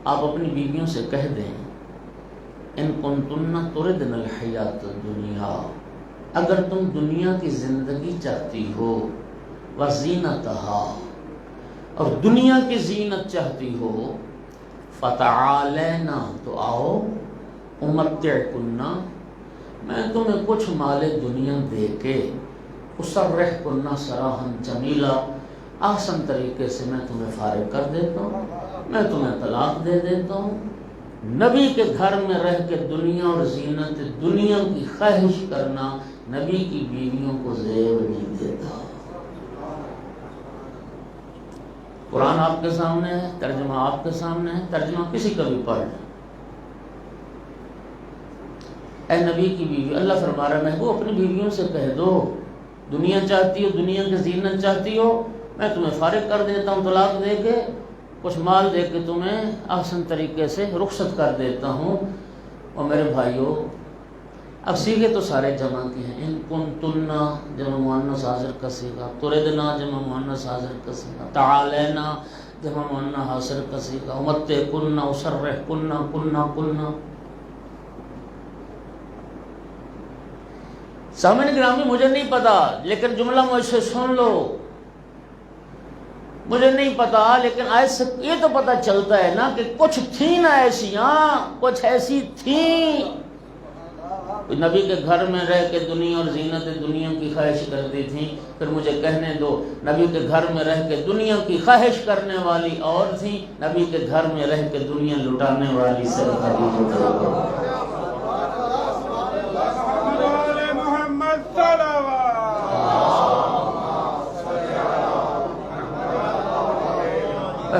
آپ اپنی بیویوں سے کہہ دیں، ان کنتن تردن الحیات الدنیا، اگر تم دنیا کی زندگی چاہتی ہو، وزینتہا، اور دنیا کی زینت چاہتی ہو، فتعالینا تو آؤ، امتعکنا میں تمہیں کچھ مال دنیا دے کے، اسرحکنا سراحا جمیلا احسن طریقے سے میں تمہیں فارغ کر دیتا ہوں، میں تمہیں طلاق دے دیتا ہوں۔ نبی کے گھر میں رہ کے دنیا اور زینت دنیا کی خواہش کرنا نبی کی بیویوں کو زیب نہیں دیتا۔ قرآن آپ کے سامنے ہے، ترجمہ آپ کے سامنے ہے، ترجمہ کسی کا بھی پڑھ لیں۔ اے نبی کی بیوی، اللہ فرما رہا ہے محبوب اپنی بیویوں سے کہہ دو، دنیا چاہتی ہو، دنیا کی زینت چاہتی ہو، میں تمہیں فارغ کر دیتا ہوں طلاق دے کے، کچھ مال دے کے تمہیں احسن طریقے سے رخصت کر دیتا ہوں۔ اور میرے بھائیوں اب سیغے تو سارے جمع کے ہیں، ان کنتن جمع مؤنث حاضر کا صیغہ، تردنا جمع مؤنث حاضر کا صیغہ، تعالینا جمع مؤنث حاضر کا صیغہ، امتعکن، اسرحکن، کن۔ سامعین گرامی مجھے نہیں پتا لیکن جملہ مجھ سے سن لو، مجھے نہیں پتا لیکن ایسے یہ تو پتا چلتا ہے نا کہ کچھ تھیں نا ایسیاں، کچھ ایسی تھیں نبی کے گھر میں رہ کے دنیا اور زینت دنیا کی خواہش کرتی تھیں۔ پھر مجھے کہنے دو نبی کے گھر میں رہ کے دنیا کی خواہش کرنے والی اور تھیں، نبی کے گھر میں رہ کے دنیا لٹانے والی صرف خدیجہ۔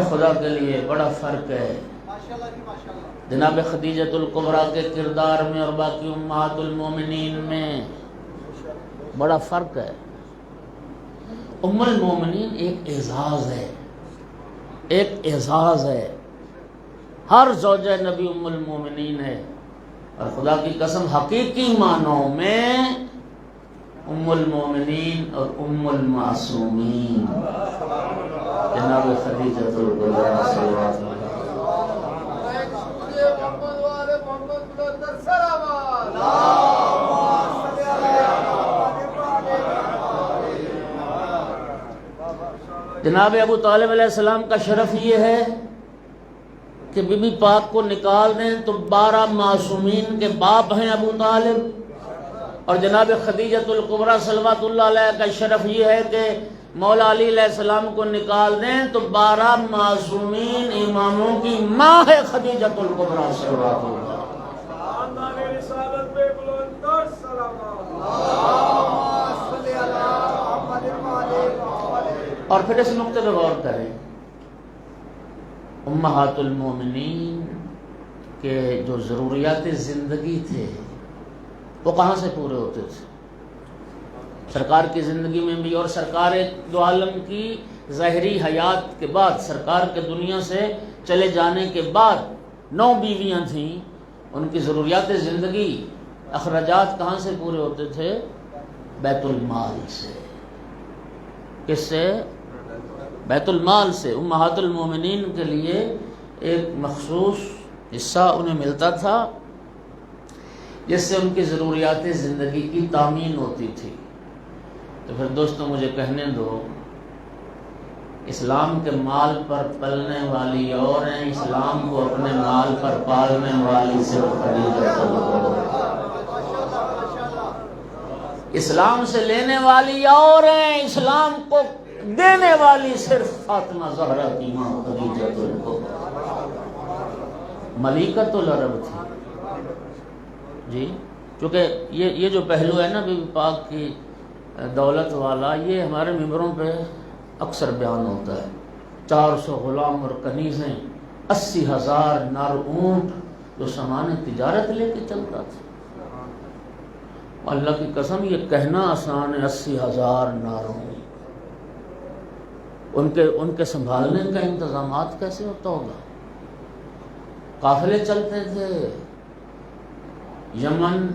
خدا کے لیے بڑا فرق ہے جناب خدیجۃ الکبریٰ کے کردار میں اور باقی امہات المومنین میں، بڑا فرق ہے۔ ام المومنین ایک اعزاز ہے، ایک اعزاز ہے، ہر زوجہ نبی ام المومنین ہے، اور خدا کی قسم حقیقی معنوں میں ام المومنین اور ام المعصومین جناب خدیجۃ الکبریٰ صلی اللہ علیہ وسلم۔ جناب ابو طالب علیہ السلام کا شرف یہ ہے کہ بی بی پاک کو نکال دیں تو 12 معصومین کے باپ ہیں ابو طالب، اور جناب خدیجۃ الکبریٰ صلوات اللہ علیہ کا شرف یہ ہے کہ مولا علی علیہ السلام کو نکال دیں تو 12 معصومین اماموں کی ماں ہے خدیجۃ الکبریٰ صلوات اللہ۔ اور پھر اس نقطے پہ غور کریں، امہات المومنین کے جو ضروریات زندگی تھے وہ کہاں سے پورے ہوتے تھے؟ سرکار کی زندگی میں بھی، اور سرکار دو عالم کی ظاہری حیات کے بعد، سرکار کے دنیا سے چلے جانے کے بعد 9 بیویاں تھیں، ان کی ضروریات زندگی اخراجات کہاں سے پورے ہوتے تھے؟ بیت المال سے۔ کس سے؟ بیت المال سے۔ امہات المومنین کے لیے ایک مخصوص حصہ انہیں ملتا تھا جس سے ان کی ضروریات زندگی کی تامین ہوتی تھی۔ تو پھر دوستوں مجھے کہنے دو، اسلام کے مال پر پلنے والی عورتیں، اسلام کو اپنے مال پر پالنے والی صرف خدیجہ اسلام سے لینے والی عورتیں، اسلام کو دینے والی صرف فاطمہ زہرا کی ماں خدیجہ ملکۃ العرب تھی۔ جی کیونکہ یہ جو پہلو ہے نا بی بی پاک کی دولت والا، یہ ہمارے ممبروں پہ اکثر بیان ہوتا ہے۔ 400 غلام اور کنیزیں، 80,000 نر اونٹ جو سامان تجارت لے کے چلتا تھا۔ اللہ کی قسم یہ کہنا آسان ہے، 80,000 نر اونٹ، ان کے سنبھالنے کا انتظامات کیسے ہوتا ہوگا؟ قافلے چلتے تھے، یمن،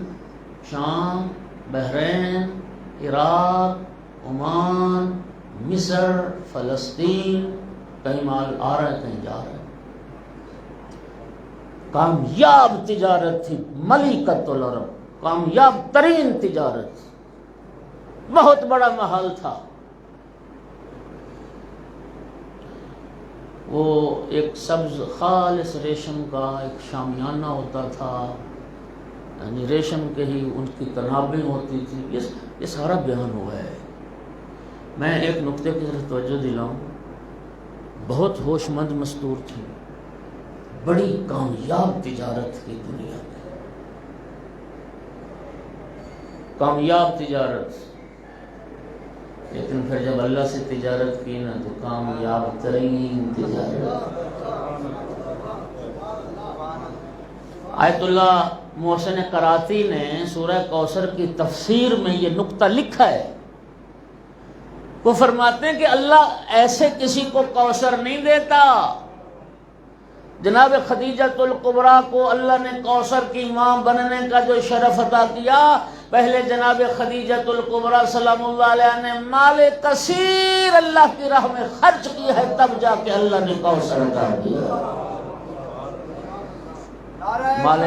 شام، بحرین، عراق، عمان، مصر، فلسطین، کہیں مال آ رہا ہے کہیں جا رہا ہے۔ کامیاب تجارت تھی ملکۃ العرب، کامیاب ترین تجارت، بہت بڑا محل تھا۔ وہ ایک سبز خالص ریشم کا ایک شامیانہ ہوتا تھا، یعنی ریشم کے ہی ان کی تنابیں ہوتی تھی. یہ سارا بیان ہوا ہے. میں ایک نقطے کی طرف توجہ دلاؤں. بہت ہوش مند مستور تھی، بڑی کامیاب تجارت کی دنیا میں، کامیاب تجارت. لیکن پھر جب اللہ سے تجارت کی نا تو کامیاب ترین تجارت. آیت اللہ محسن قراتی نے سورہ کوثر کی تفسیر میں یہ نقطہ لکھا ہے. وہ فرماتے ہیں کہ اللہ ایسے کسی کو کوثر نہیں دیتا. جناب خدیجۃ الکبریٰ کو اللہ نے کوثر کی ماں بننے کا جو شرف عطا کیا، پہلے جناب خدیجۃ الکبریٰ سلام اللہ علیہ نے مال کثیر اللہ کی راہ میں خرچ کی ہے، تب جا کے اللہ نے کوثر عطا کیا. مال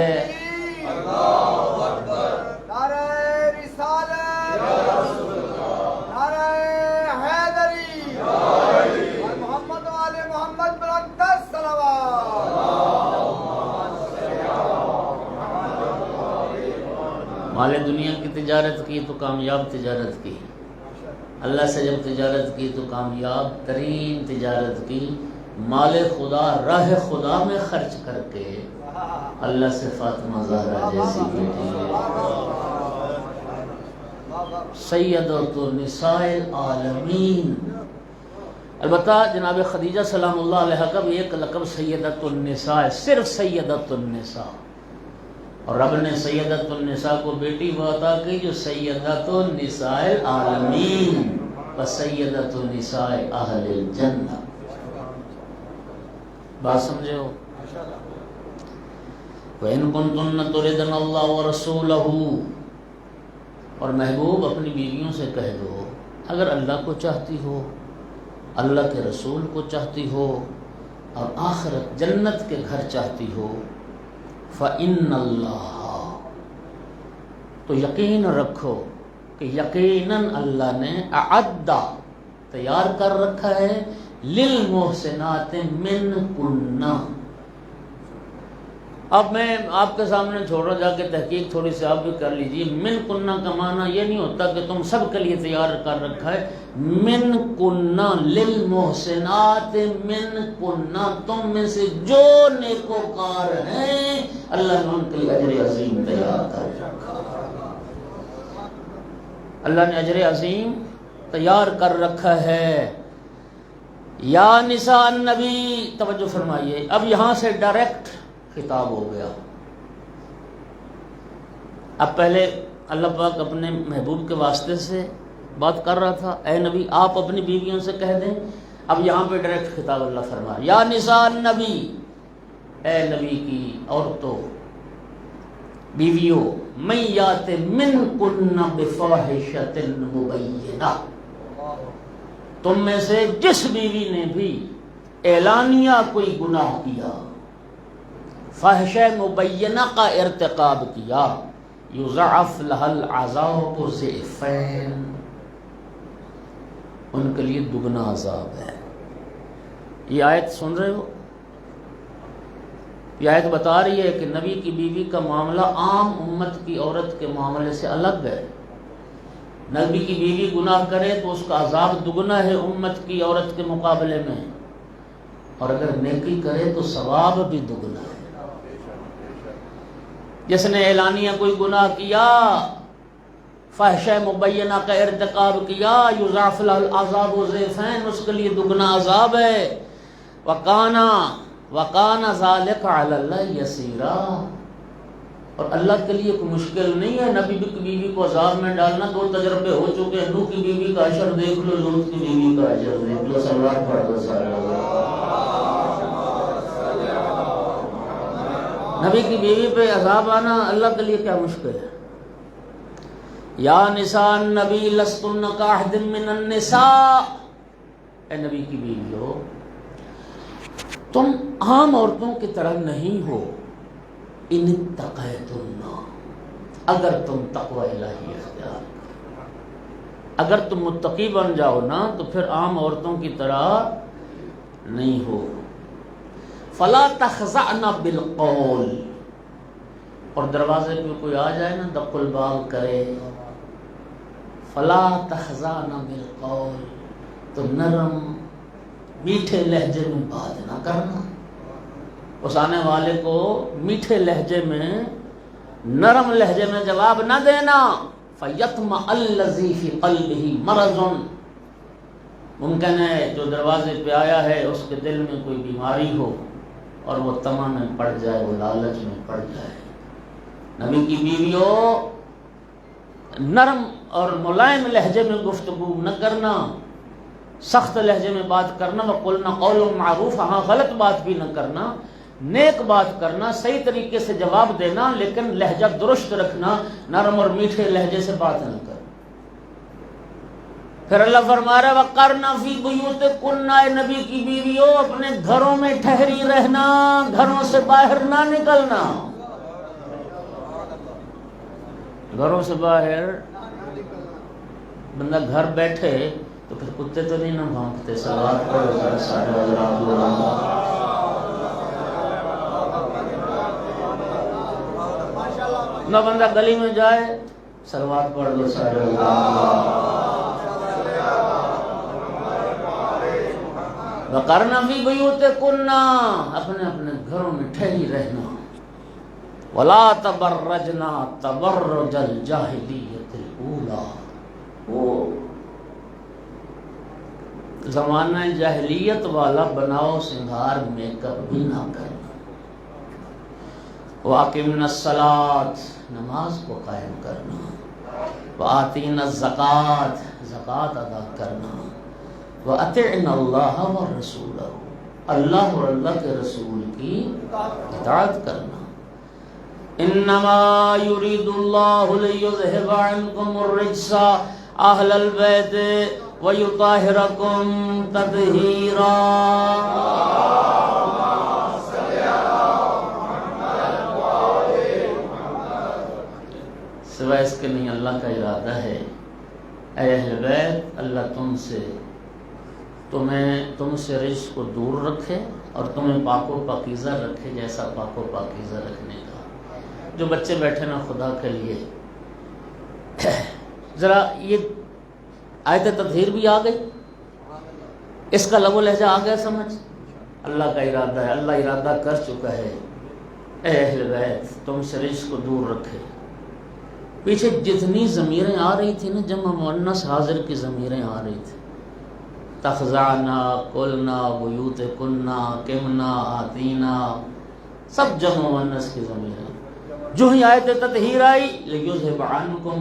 اللہ اکبر، نعرہ رسالت، نعرہ حیدری، اور محمد و آل محمد بلند صلوات. مال دنیا کی تجارت کی تو کامیاب تجارت کی، اللہ سے جب تجارت کی تو کامیاب ترین تجارت کی. مال خدا راہ خدا میں خرچ کر کے اللہ سے فاطمہ زہرا جیسی بیٹی، سیدۃ النساء العالمین. البتہ جناب خدیجہ سلام اللہ علیہ کا بھی ایک لقب سیدۃ النساء، صرف سیدۃ النساء. اور رب نے سیدۃ النساء کو بیٹی وہ عطا کی جو سیدۃ النساء العالمین و سیدۃ النساء اہل الجنہ. بات سمجھے ہو؟ وَإِن كُنتُنَّ تُرِدْنَ اللَّهَ وَرَسُولَهُ، اور محبوب اپنی بیویوں سے کہہ دو اگر اللہ کو چاہتی ہو، اللہ کے رسول کو چاہتی ہو، اور آخرت جنت کے گھر چاہتی ہو، فَإِنَّ اللَّهَ، تو یقین رکھو کہ یقیناً اللہ نے اعد تیار کر رکھا ہے للمحسنات منکن. اب میں آپ کے سامنے چھوڑ رہا، جا کے تحقیق تھوڑی سی آپ بھی کر لیجیے. من کنہ کا معنی یہ نہیں ہوتا کہ تم سب کے لیے تیار کر رکھا ہے. من کنہ للمحسنات من کنہ، تم میں سے جو نیکوکار ہیں اللہ نے ان کے لیے اجر عظیم تیار کر رکھا. اللہ نے اجر عظیم تیار کر رکھا ہے. یا نساء النبی، توجہ فرمائیے، اب یہاں سے ڈائریکٹ خطاب ہو گیا. اب پہلے اللہ پاک اپنے محبوب کے واسطے سے بات کر رہا تھا، اے نبی آپ اپنی بیویوں سے کہہ دیں. اب یہاں پہ ڈائریکٹ خطاب اللہ فرما، یا نساء النبی، اے نبی کی عورتوں، بیویوں، من یات منکن بفاحشۃ مبینہ، تم میں سے جس بیوی نے بھی اعلانیہ کوئی گناہ کیا، فحشہ مبینہ کا ارتکاب کیا، یضاعف لها العذاب ضعفین، ان کے لیے دگنا عذاب ہے. یہ آیت سن رہے ہو؟ یہ آیت بتا رہی ہے کہ نبی کی بیوی کا معاملہ عام امت کی عورت کے معاملے سے الگ ہے. نبی کی بیوی گناہ کرے تو اس کا عذاب دگنا ہے امت کی عورت کے مقابلے میں، اور اگر نیکی کرے تو ثواب بھی دگنا ہے. جس نے اعلانیہ کوئی گناہ کیا، فحشہ مبینہ کا ارتکاب کیا، یضاعف لہ العذاب ضعفین، اس کے لیے دگنا عذاب ہے. وَكَانَ ذَلِكَ عَلَى اللَّهِ يَسِيرًا، اور اللہ کے لیے کوئی مشکل نہیں ہے نبی کی بیوی کو عذاب میں ڈالنا. 2 تجربے ہو چکے ہیں، نوح کی بیوی کا عشر دیکھ لو، لوط کی بیوی کا عشر دیکھ لو. صلوات پڑھ دو نبی کی بیوی پہ عذاب آنا اللہ کے لیے کیا مشکل ہے. یا نساء النبی لستن کاحد من النساء، اے نبی کی بیویو تم عام عورتوں کی طرح نہیں ہو. ان اتقیتن، اگر تم تقوی الہی اختیار کرو، اگر تم متقی بن جاؤ نا تو پھر عام عورتوں کی طرح نہیں ہو. فلا تخضعن بالقول، اور دروازے پہ کوئی آ جائے نا دق الباب کرے، فلا تخضعن بالقول، تو نرم میٹھے لہجے میں بات نہ کرنا، اس آنے والے کو میٹھے لہجے میں نرم لہجے میں جواب نہ دینا، فَيَطْمَعَ الَّذِي فِي قَلْبِهِ مَرَضٌ، ممکن ہے جو دروازے پہ آیا ہے اس کے دل میں کوئی بیماری ہو اور وہ طمع میں پڑ جائے، وہ لالچ میں پڑ جائے۔ نبی کی بیویوں، نرم اور ملائم لہجے میں گفتگو نہ کرنا، سخت لہجے میں بات کرنا، وَقُلْنَا قَوْلٌ مَعْرُوفٌ، ہاں غلط بات بھی نہ کرنا، نیک بات کرنا، صحیح طریقے سے جواب دینا، لیکن لہجہ درست رکھنا، نرم اور میٹھے لہجے سے بات نہ کرنا۔ پھر اللہ فرما رہا ہے وَقَرْنَ فِي بُيُوتِكُنَّ، اے نبی کی بیویوں اپنے گھروں میں ٹھہری رہنا، گھروں سے باہر نہ نکلنا، گھروں سے باہر بندہ گھر بیٹھے تو پھر کتے تو نہیں نہ بھونکتے، صلوات پڑھو ذرا سارے حضرات، نہ بندہ گلی میں جائے صلوات پڑھ دو سارے وَقَرْنَ فِي بُيُوتِكُنَّ، اپنے اپنے گھروں میں ٹھہری رہنا، وَلَا تَبَرَّجْنَا تَبَرُّجَ الْجَاهِلِيَّةِ الْأُولَى، وہ زمانہ جاہلیت والا بناؤ سنگھار میک اپ بھی نہ کرنا، وَأَقِمْنَا الصَّلَاةَ، نماز کو قائم کرنا، وَآتِينَا الزَّكَاةَ، زکوٰۃ ادا کرنا، وَأَطِعْنَا اللَّهَ وَرَسُولَهُ، اللہ اور اللہ کے رسول کی اطاعت کرنا۔ إِنَّمَا يُرِيدُ اللَّهُ لِيُذْهِبَ عَنْكُمُ الرِّجْسَ أَهْلَ الْبَيْتِ وَيُطَهِّرَكُمْ تَطْهِيرًا۔ سوائے اس کے نہیں اللہ کا ارادہ ہے، اے اہل بیت، اللہ تم سے رزق کو دور رکھے اور تمہیں پاک و پاکیزہ رکھے، جیسا پاک و پاکیزہ رکھنے کا۔ جو بچے بیٹھے نا خدا کے لیے، ذرا یہ آیت تطہیر بھی آ گئی، اس کا لب و لہجہ آ گیا سمجھ، اللہ کا ارادہ ہے، اللہ ارادہ کر چکا ہے، اے اہل بیت تم سے رزق کو دور رکھے۔ پیچھے جتنی ضمیریں آ رہی تھی نا، جمع مؤنث حاضر کی ضمیریں آ رہی تھی، تخضعنا، قلنا، بیوتکنا، قمنا، آتینا، سب جمع مؤنث کی ضمیریں۔ جو ہی آیت تطہیر آئی لیذھب عنکم،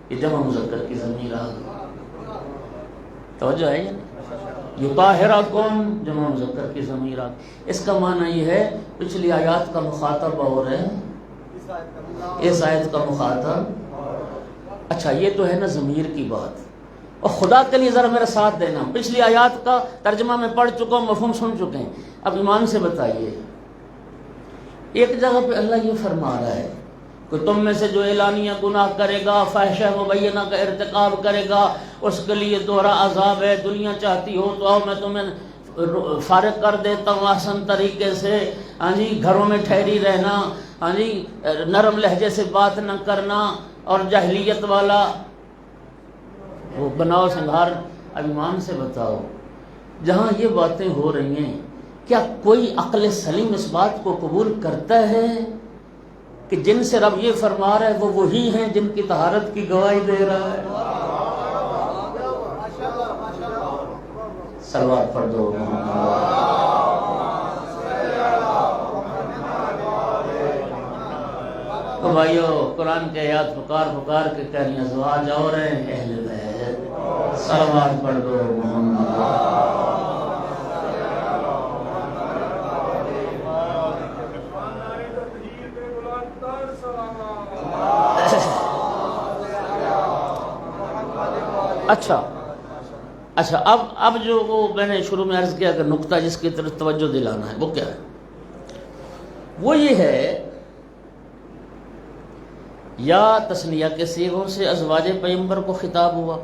یہ جمع مذکر کی ضمیر آ گئی، توجہ ہے یا نہیں؟ یطاہرکم جمع مذکر کی ضمیر آ گئی۔ اس کا معنی یہ ہے پچھلی آیات کا مخاطب اور ہے، اس آیت کا مخاطب، اچھا یہ تو ہے نا ضمیر کی بات، اور خدا کے لیے ذرا میرا ساتھ دینا، پچھلی آیات کا ترجمہ میں پڑھ چکا ہوں، مفہوم سن چکے ہیں، اب ایمان سے بتائیے، ایک جگہ پہ اللہ یہ فرما رہا ہے کہ تم میں سے جو اعلانیہ گناہ کرے گا، فاحشہ مبینہ کا ارتکاب کرے گا، اس کے لیے دوہرا عذاب ہے، دنیا چاہتی ہو تو آؤ میں تمہیں فارغ کر دیتا ہوں آسان طریقے سے، ہاں جی گھروں میں ٹھہری رہنا، ہاں جی نرم لہجے سے بات نہ کرنا، اور جاہلیت والا وہ بناؤ سنگھار۔ اب ایمان سے بتاؤ، جہاں یہ باتیں ہو رہی ہیں، کیا کوئی عقل سلیم اس بات کو قبول کرتا ہے کہ جن سے رب یہ فرما رہا ہے وہ وہی ہیں جن کی طہارت کی گواہی دے رہا ہے؟ صلوات پڑھ دو۔ تو بھائیو، قرآن کے آیات پکار پکار کے کہہ رہی ہیں ازواج اور ہیں اہل بیت، صلوات پڑھ دو محمد۔ اچھا اب جو وہ میں نے شروع میں عرض کیا کہ نقطہ جس کی طرف توجہ دلانا ہے وہ کیا ہے؟ وہ یہ ہے یا تثنیہ کے صیغوں سے ازواج پیغمبر کو خطاب ہوا،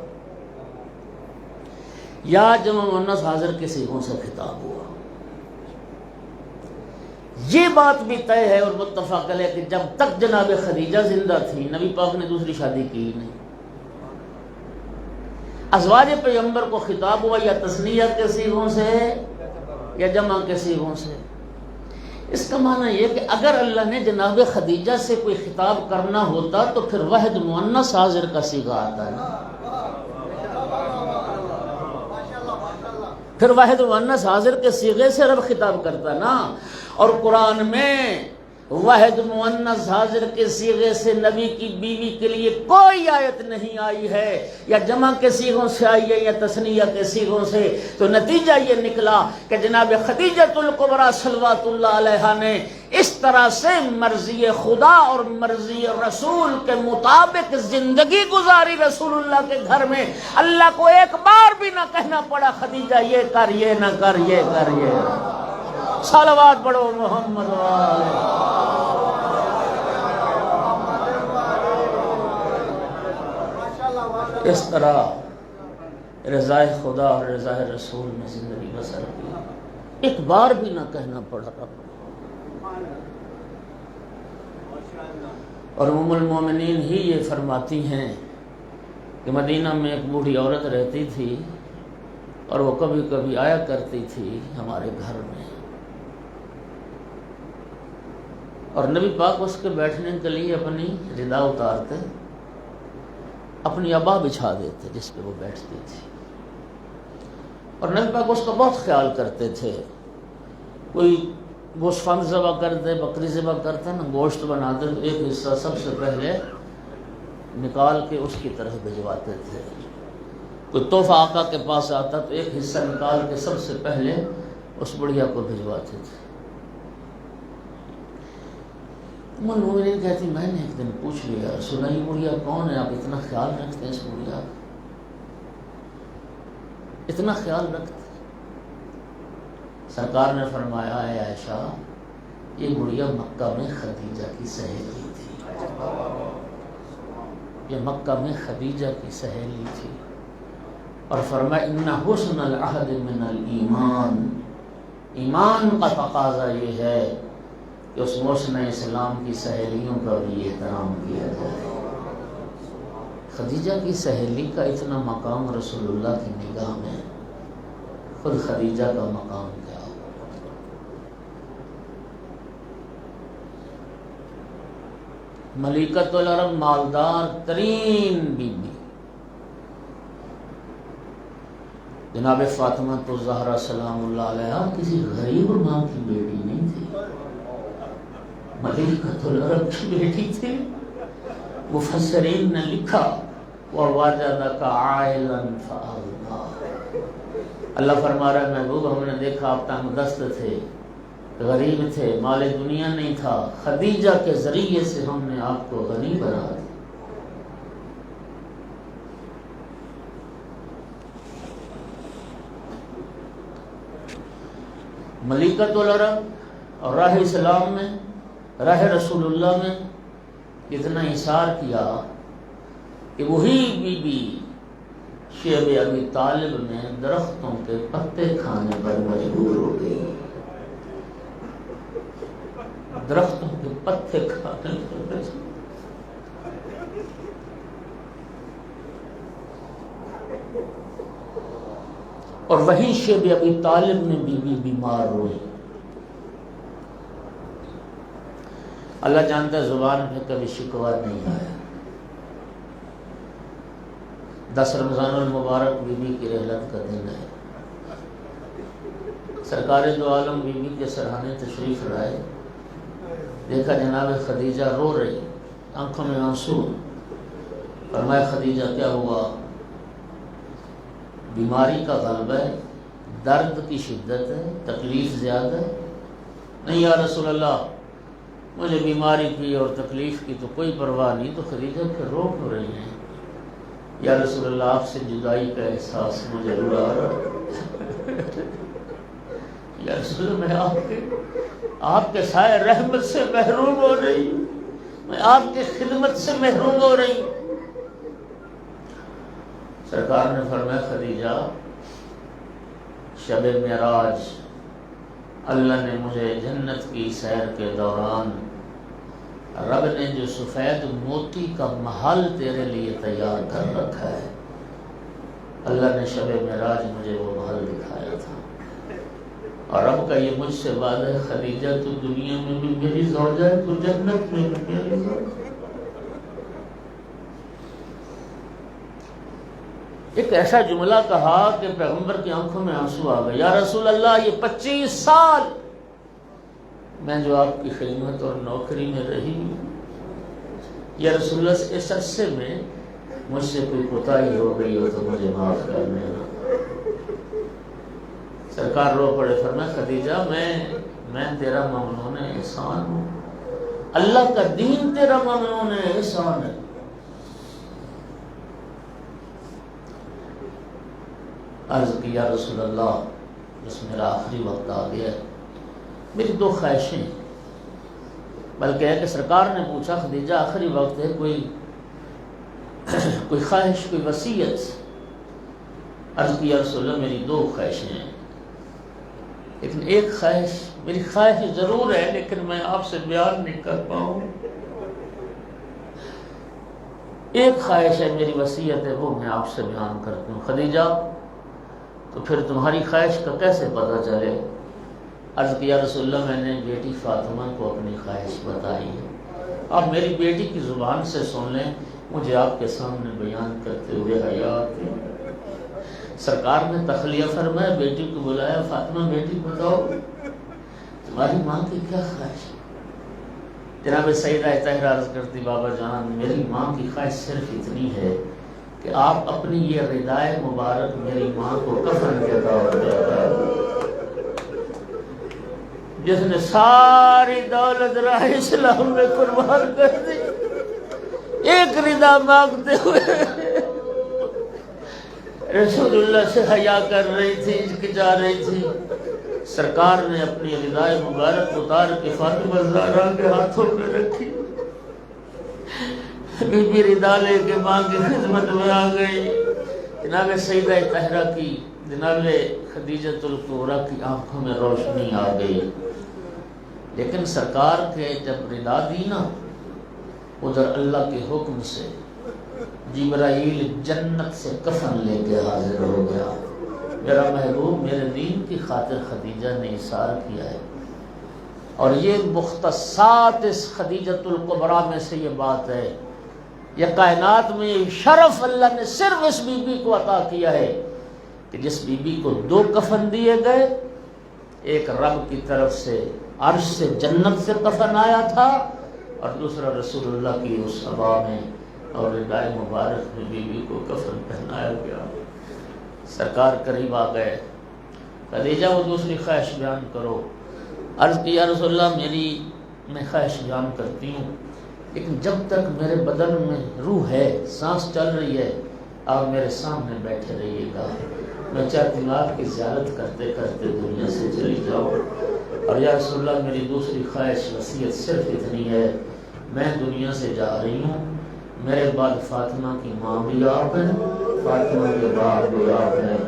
یا جمع مؤنث حاضر کے صیغوں سے خطاب ہوا۔ یہ بات بھی طے ہے اور متفق ہے کہ جب تک جناب خدیجہ زندہ تھی نبی پاک نے دوسری شادی کی نہیں۔ ازواج پیغمبر کو خطاب ہوا یا تثنیہ کے صیغوں سے یا جمع کے صیغوں سے۔ اس کا معنی یہ کہ اگر اللہ نے جناب خدیجہ سے کوئی خطاب کرنا ہوتا تو پھر واحد مؤنث حاضر کا صیغہ آتا ہے، پھر واحد مؤنث حاضر کے صیغے سے رب خطاب کرتا نا۔ اور قرآن میں واحد مؤنث حاضر کے صیغے سے نبی کی بیوی کے لیے کوئی آیت نہیں آئی ہے، یا جمع کے صیغوں سے آئی ہے یا تثنیہ کے صیغوں سے۔ تو نتیجہ یہ نکلا کہ جناب خدیجۃ الکبریٰ صلوات اللہ علیہا نے اس طرح سے مرضی خدا اور مرضی رسول کے مطابق زندگی گزاری رسول اللہ کے گھر میں۔ اللہ کو ایک بار بھی نہ کہنا پڑا خدیجہ یہ کر، یہ نہ کر، یہ کر، یہ۔ صلوات پڑھو محمد والے۔ اس طرح رضا خدا اور رضا رسول میں زندگی بسر کی، ایک بار بھی نہ کہنا پڑا رب۔ اور ام المومنین ہی یہ فرماتی ہیں کہ مدینہ میں ایک بوڑھی عورت رہتی تھی اور وہ کبھی کبھی آیا کرتی تھی ہمارے گھر میں، اور نبی پاک اس کے بیٹھنے کے لیے اپنی ردا اتارتے، اپنی عبا بچھا دیتے جس پہ وہ بیٹھتی تھی، اور نبی پاک اس کا بہت خیال کرتے تھے۔ کوئی گوشت فند ذبح کرتے، بکری ذبح کرتے نا، گوشت بناتے تو ایک حصہ سب سے پہلے نکال کے اس کی طرف بھجواتے تھے۔ کوئی تحفہ آقا کے پاس آتا تو ایک حصہ نکال کے سب سے پہلے اس بڑھیا کو بھجواتے تھے۔ ام المومنین کہتی میں نے ایک دن پوچھ لیا، سنا یہ بڑھیا کون ہے، آپ اتنا خیال رکھتے ہیں اس بڑھیا، اتنا خیال رکھتے ہیں؟ سرکار نے فرمایا اے عائشہ یہ بڑھیا مکہ میں خدیجہ کی سہیلی تھی، یہ مکہ میں خدیجہ کی سہیلی تھی، اور فرمایا ان حسن العہد من الایمان، ایمان کا تقاضا یہ ہے کہ اس محسن اسلام کی سہیلیوں کا بھی احترام کیا جائے۔ خدیجہ کی سہیلی کا اتنا مقام رسول اللہ کی نگاہ میں، خود خدیجہ کا مقام کیا ہو۔ ملکۃ العرب مالدار ترین بی بی جناب فاطمہ الزہرا سلام اللہ علیہا کسی غریب ماں کی بیٹی نہیں تھی، ملکۃ العرب کی بیٹی تھی۔ مفسرین نے لکھا وَوَجَدَكَ عَائِلًا فَأَغْنَىٰ، اللہ فرما رہا ہے محبوب ہم نے دیکھا آپ تنگ دست تھے، غریب تھے، مال دنیا نہیں تھا، خدیجہ کے ذریعے سے ہم نے آپ کو غنی بنا دیا۔ ملکۃ العرب اور راہ اسلام میں، راہ رسول اللہ میں اتنا اثار کیا کہ وہی بی بی شیب ابی طالب میں درختوں کے پتے کھانے پر مجبور ہو گئی، درختوں کے پتے کھانے پر۔ اور وہیں شیب ابی طالب میں بی بی بیمار ہوئی۔ اللہ جانتا ہے زبان میں کبھی شکوہ نہیں آیا۔ 10 رمضان المبارک بی بی کی رحلت کا دن ہے، سرکار دو عالم بی بی کے سرحانے تشریف لائے، دیکھا جناب خدیجہ رو رہی، آنکھوں میں آنسو، فرمایا خدیجہ کیا ہوا؟ بیماری کا غلبہ ہے، درد کی شدت ہے، تکلیف زیادہ ہے؟ نہیں یا رسول اللہ مجھے بیماری کی اور تکلیف کی تو کوئی پرواہ نہیں، تو خدیجہ پھر رو کیوں رہی ہیں؟ یا رسول اللہ آپ سے جدائی کا احساس مجھے رلا رہا، یا رسول اللہ میں آپ کے سائے رحمت سے محروم ہو رہی ہوں، میں آپ کی خدمت سے محروم ہو رہی ہوں۔ سرکار نے فرمایا خدیجہ شب معراج اللہ نے مجھے جنت کی سیر کے دوران رب نے جو سفید موتی کا محل تیرے لیے تیار کر رکھا ہے، اللہ نے شب معراج مجھے وہ محل دکھایا تھا۔ اور رب کا یہ مجھ سے وعدہ ہے، خدیجہ تو دنیا میں بھی میری زوجہ ہے، تو جنت میں بھی میری زوجہ۔ ایک ایسا جملہ کہا کہ پیغمبر کی آنکھوں میں آنسو آ گئے، یا رسول اللہ یہ 25 سال میں جو آپ کی خدمت اور نوکری میں رہی ہوں، یا رسول اللہ اس عرصے میں مجھ سے کوئی کوتاہی ہو گئی ہو تو مجھے معاف کر دینا۔ سرکار رو پڑے، فرمایا خدیجہ میں تیرا ممنون احسان ہوں، اللہ کا دین تیرا ممنون احسان ہے۔ عرض کی یا رسول اللہ بس میرا آخری وقت آ گیا ہے، میری 2 خواہشیں، بلکہ ہے کہ سرکار نے پوچھا خدیجہ آخری وقت ہے، کوئی خواہش، کوئی وصیت؟ عرض کی یا رسول اللہ میری 2 خواہشیں ہیں، لیکن ایک خواہش، میری خواہش ضرور ہے لیکن میں آپ سے بیان نہیں کر پاؤں، ایک خواہش ہے میری وصیت ہے وہ میں آپ سے بیان کرتی ہوں۔ خدیجہ تو پھر تمہاری خواہش کا کیسے پتہ چلے؟ عرض کیا رسول اللہ میں نے بیٹی فاطمہ کو اپنی خواہش بتائی ہے، آپ میری بیٹی کی زبان سے سن لیں، مجھے آپ کے سامنے بیان کرتے ہوئے حیا آتی ہے۔ سرکار نے تخلیہ فرمایا، بیٹی کو بلایا، فاطمہ بیٹی بتاؤ تمہاری ماں کی کیا خواہش ہے؟ جناب سیدہ طاہرہ عرض کرتی بابا جان میری ماں کی خواہش صرف اتنی ہے کہ آپ اپنی یہ ردائے مبارک میری ماں کو کفن کے طور پہ، جس نے ساری دولت راہ اسلام میں قربان کر دی، ایک ردا مانگتے ہوئے رسول اللہ سے حیا کر رہی تھی، ہچکچا رہی تھی، سرکار نے اپنی ردائے مبارک اتار کے فاطمہ زہرا کے ہاتھوں میں رکھی، بی بی ردا لے کے ماں کی خدمت میں آ گئی۔ جناب سیدہ طاہرہ کی، جناب خدیجۃ الکبریٰ کی آنکھوں میں روشنی آ گئی، لیکن سرکار کے جب ردا دی نا، ادھر اللہ کے حکم سے جبرائیل جنت سے کفن لے کے حاضر ہو گیا۔ میرا محبوب میرے دین کی خاطر خدیجہ نے اثار کیا ہے، اور یہ مختصات اس خدیجۃ الکبریٰ میں سے یہ بات ہے، یہ کائنات میں یہ شرف اللہ نے صرف اس بی بی کو عطا کیا ہے کہ جس بی بی کو 2 کفن دیے گئے، ایک رب کی طرف سے عرش سے جنت سے کفن آیا تھا، اور دوسرا رسول اللہ کی اس صبا میں اور ردائے مبارک میں بی بی کو کفن پہنایا گیا۔ سرکار قریب آ گئے، خدیجہ وہ دوسری خواہش بیان کرو۔ عرض کی یا رسول اللہ میں خواہش بیان کرتی ہوں، لیکن جب تک میرے بدن میں روح ہے، سانس چل رہی ہے، آپ میرے سامنے بیٹھے رہیے گا، میں چاہتی ہوں آپ کی زیارت کرتے کرتے دنیا سے چلی جاؤ۔ اور یا رسول اللہ میری دوسری خواہش وصیت صرف اتنی ہے، میں دنیا سے جا رہی ہوں، میرے بعد فاطمہ کی ماں بھی آپ ہیں، فاطمہ کے باپ بھی آپ ہیں،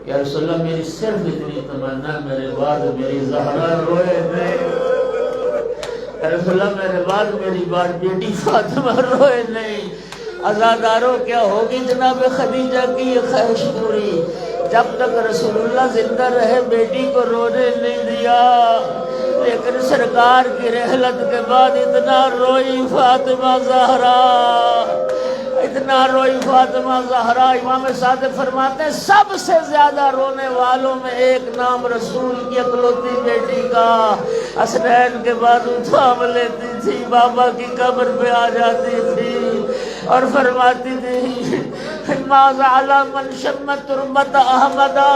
یا رسول اللہ میری صرف اتنی تمنا، میرے بعد میری زہرا روئے نہیں، یا رسول اللہ میرے بعد میری بات بیٹی فاطمہ روئے نہیں۔ عزاداروں کیا ہوگی جناب خدیجہ کی یہ خواہش پوری؟ جب تک رسول اللہ زندہ رہے بیٹی کو رونے نہیں دیا، لیکن سرکار کی رحلت کے بعد اتنا روئی فاطمہ زہرا، اتنا روئی فاطمہ زہرا، امام صادق فرماتے ہیں سب سے زیادہ رونے والوں میں ایک نام رسول کی اکلوتی بیٹی کا، حسنین کے بعد تھام لیتی تھی، بابا کی قبر پہ آ جاتی تھی اور فرماتی تھی ماذا علی من شم تربت احمدا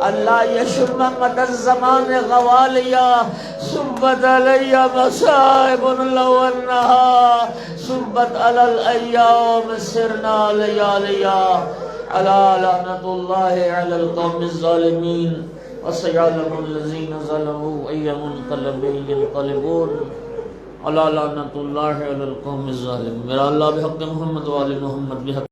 اللہ یشم مد الزمان غوالیا صبت علی مصائب لو انہا صبت علی الایام سرنا لیالیا علی لعنت اللہ علی القوم الظالمین وسيعلم الذين ظلموا أي منقلب ينقلبون على لعنة الله على القوم الظالمين۔ میرا اللہ بحق محمد وآل محمد بحق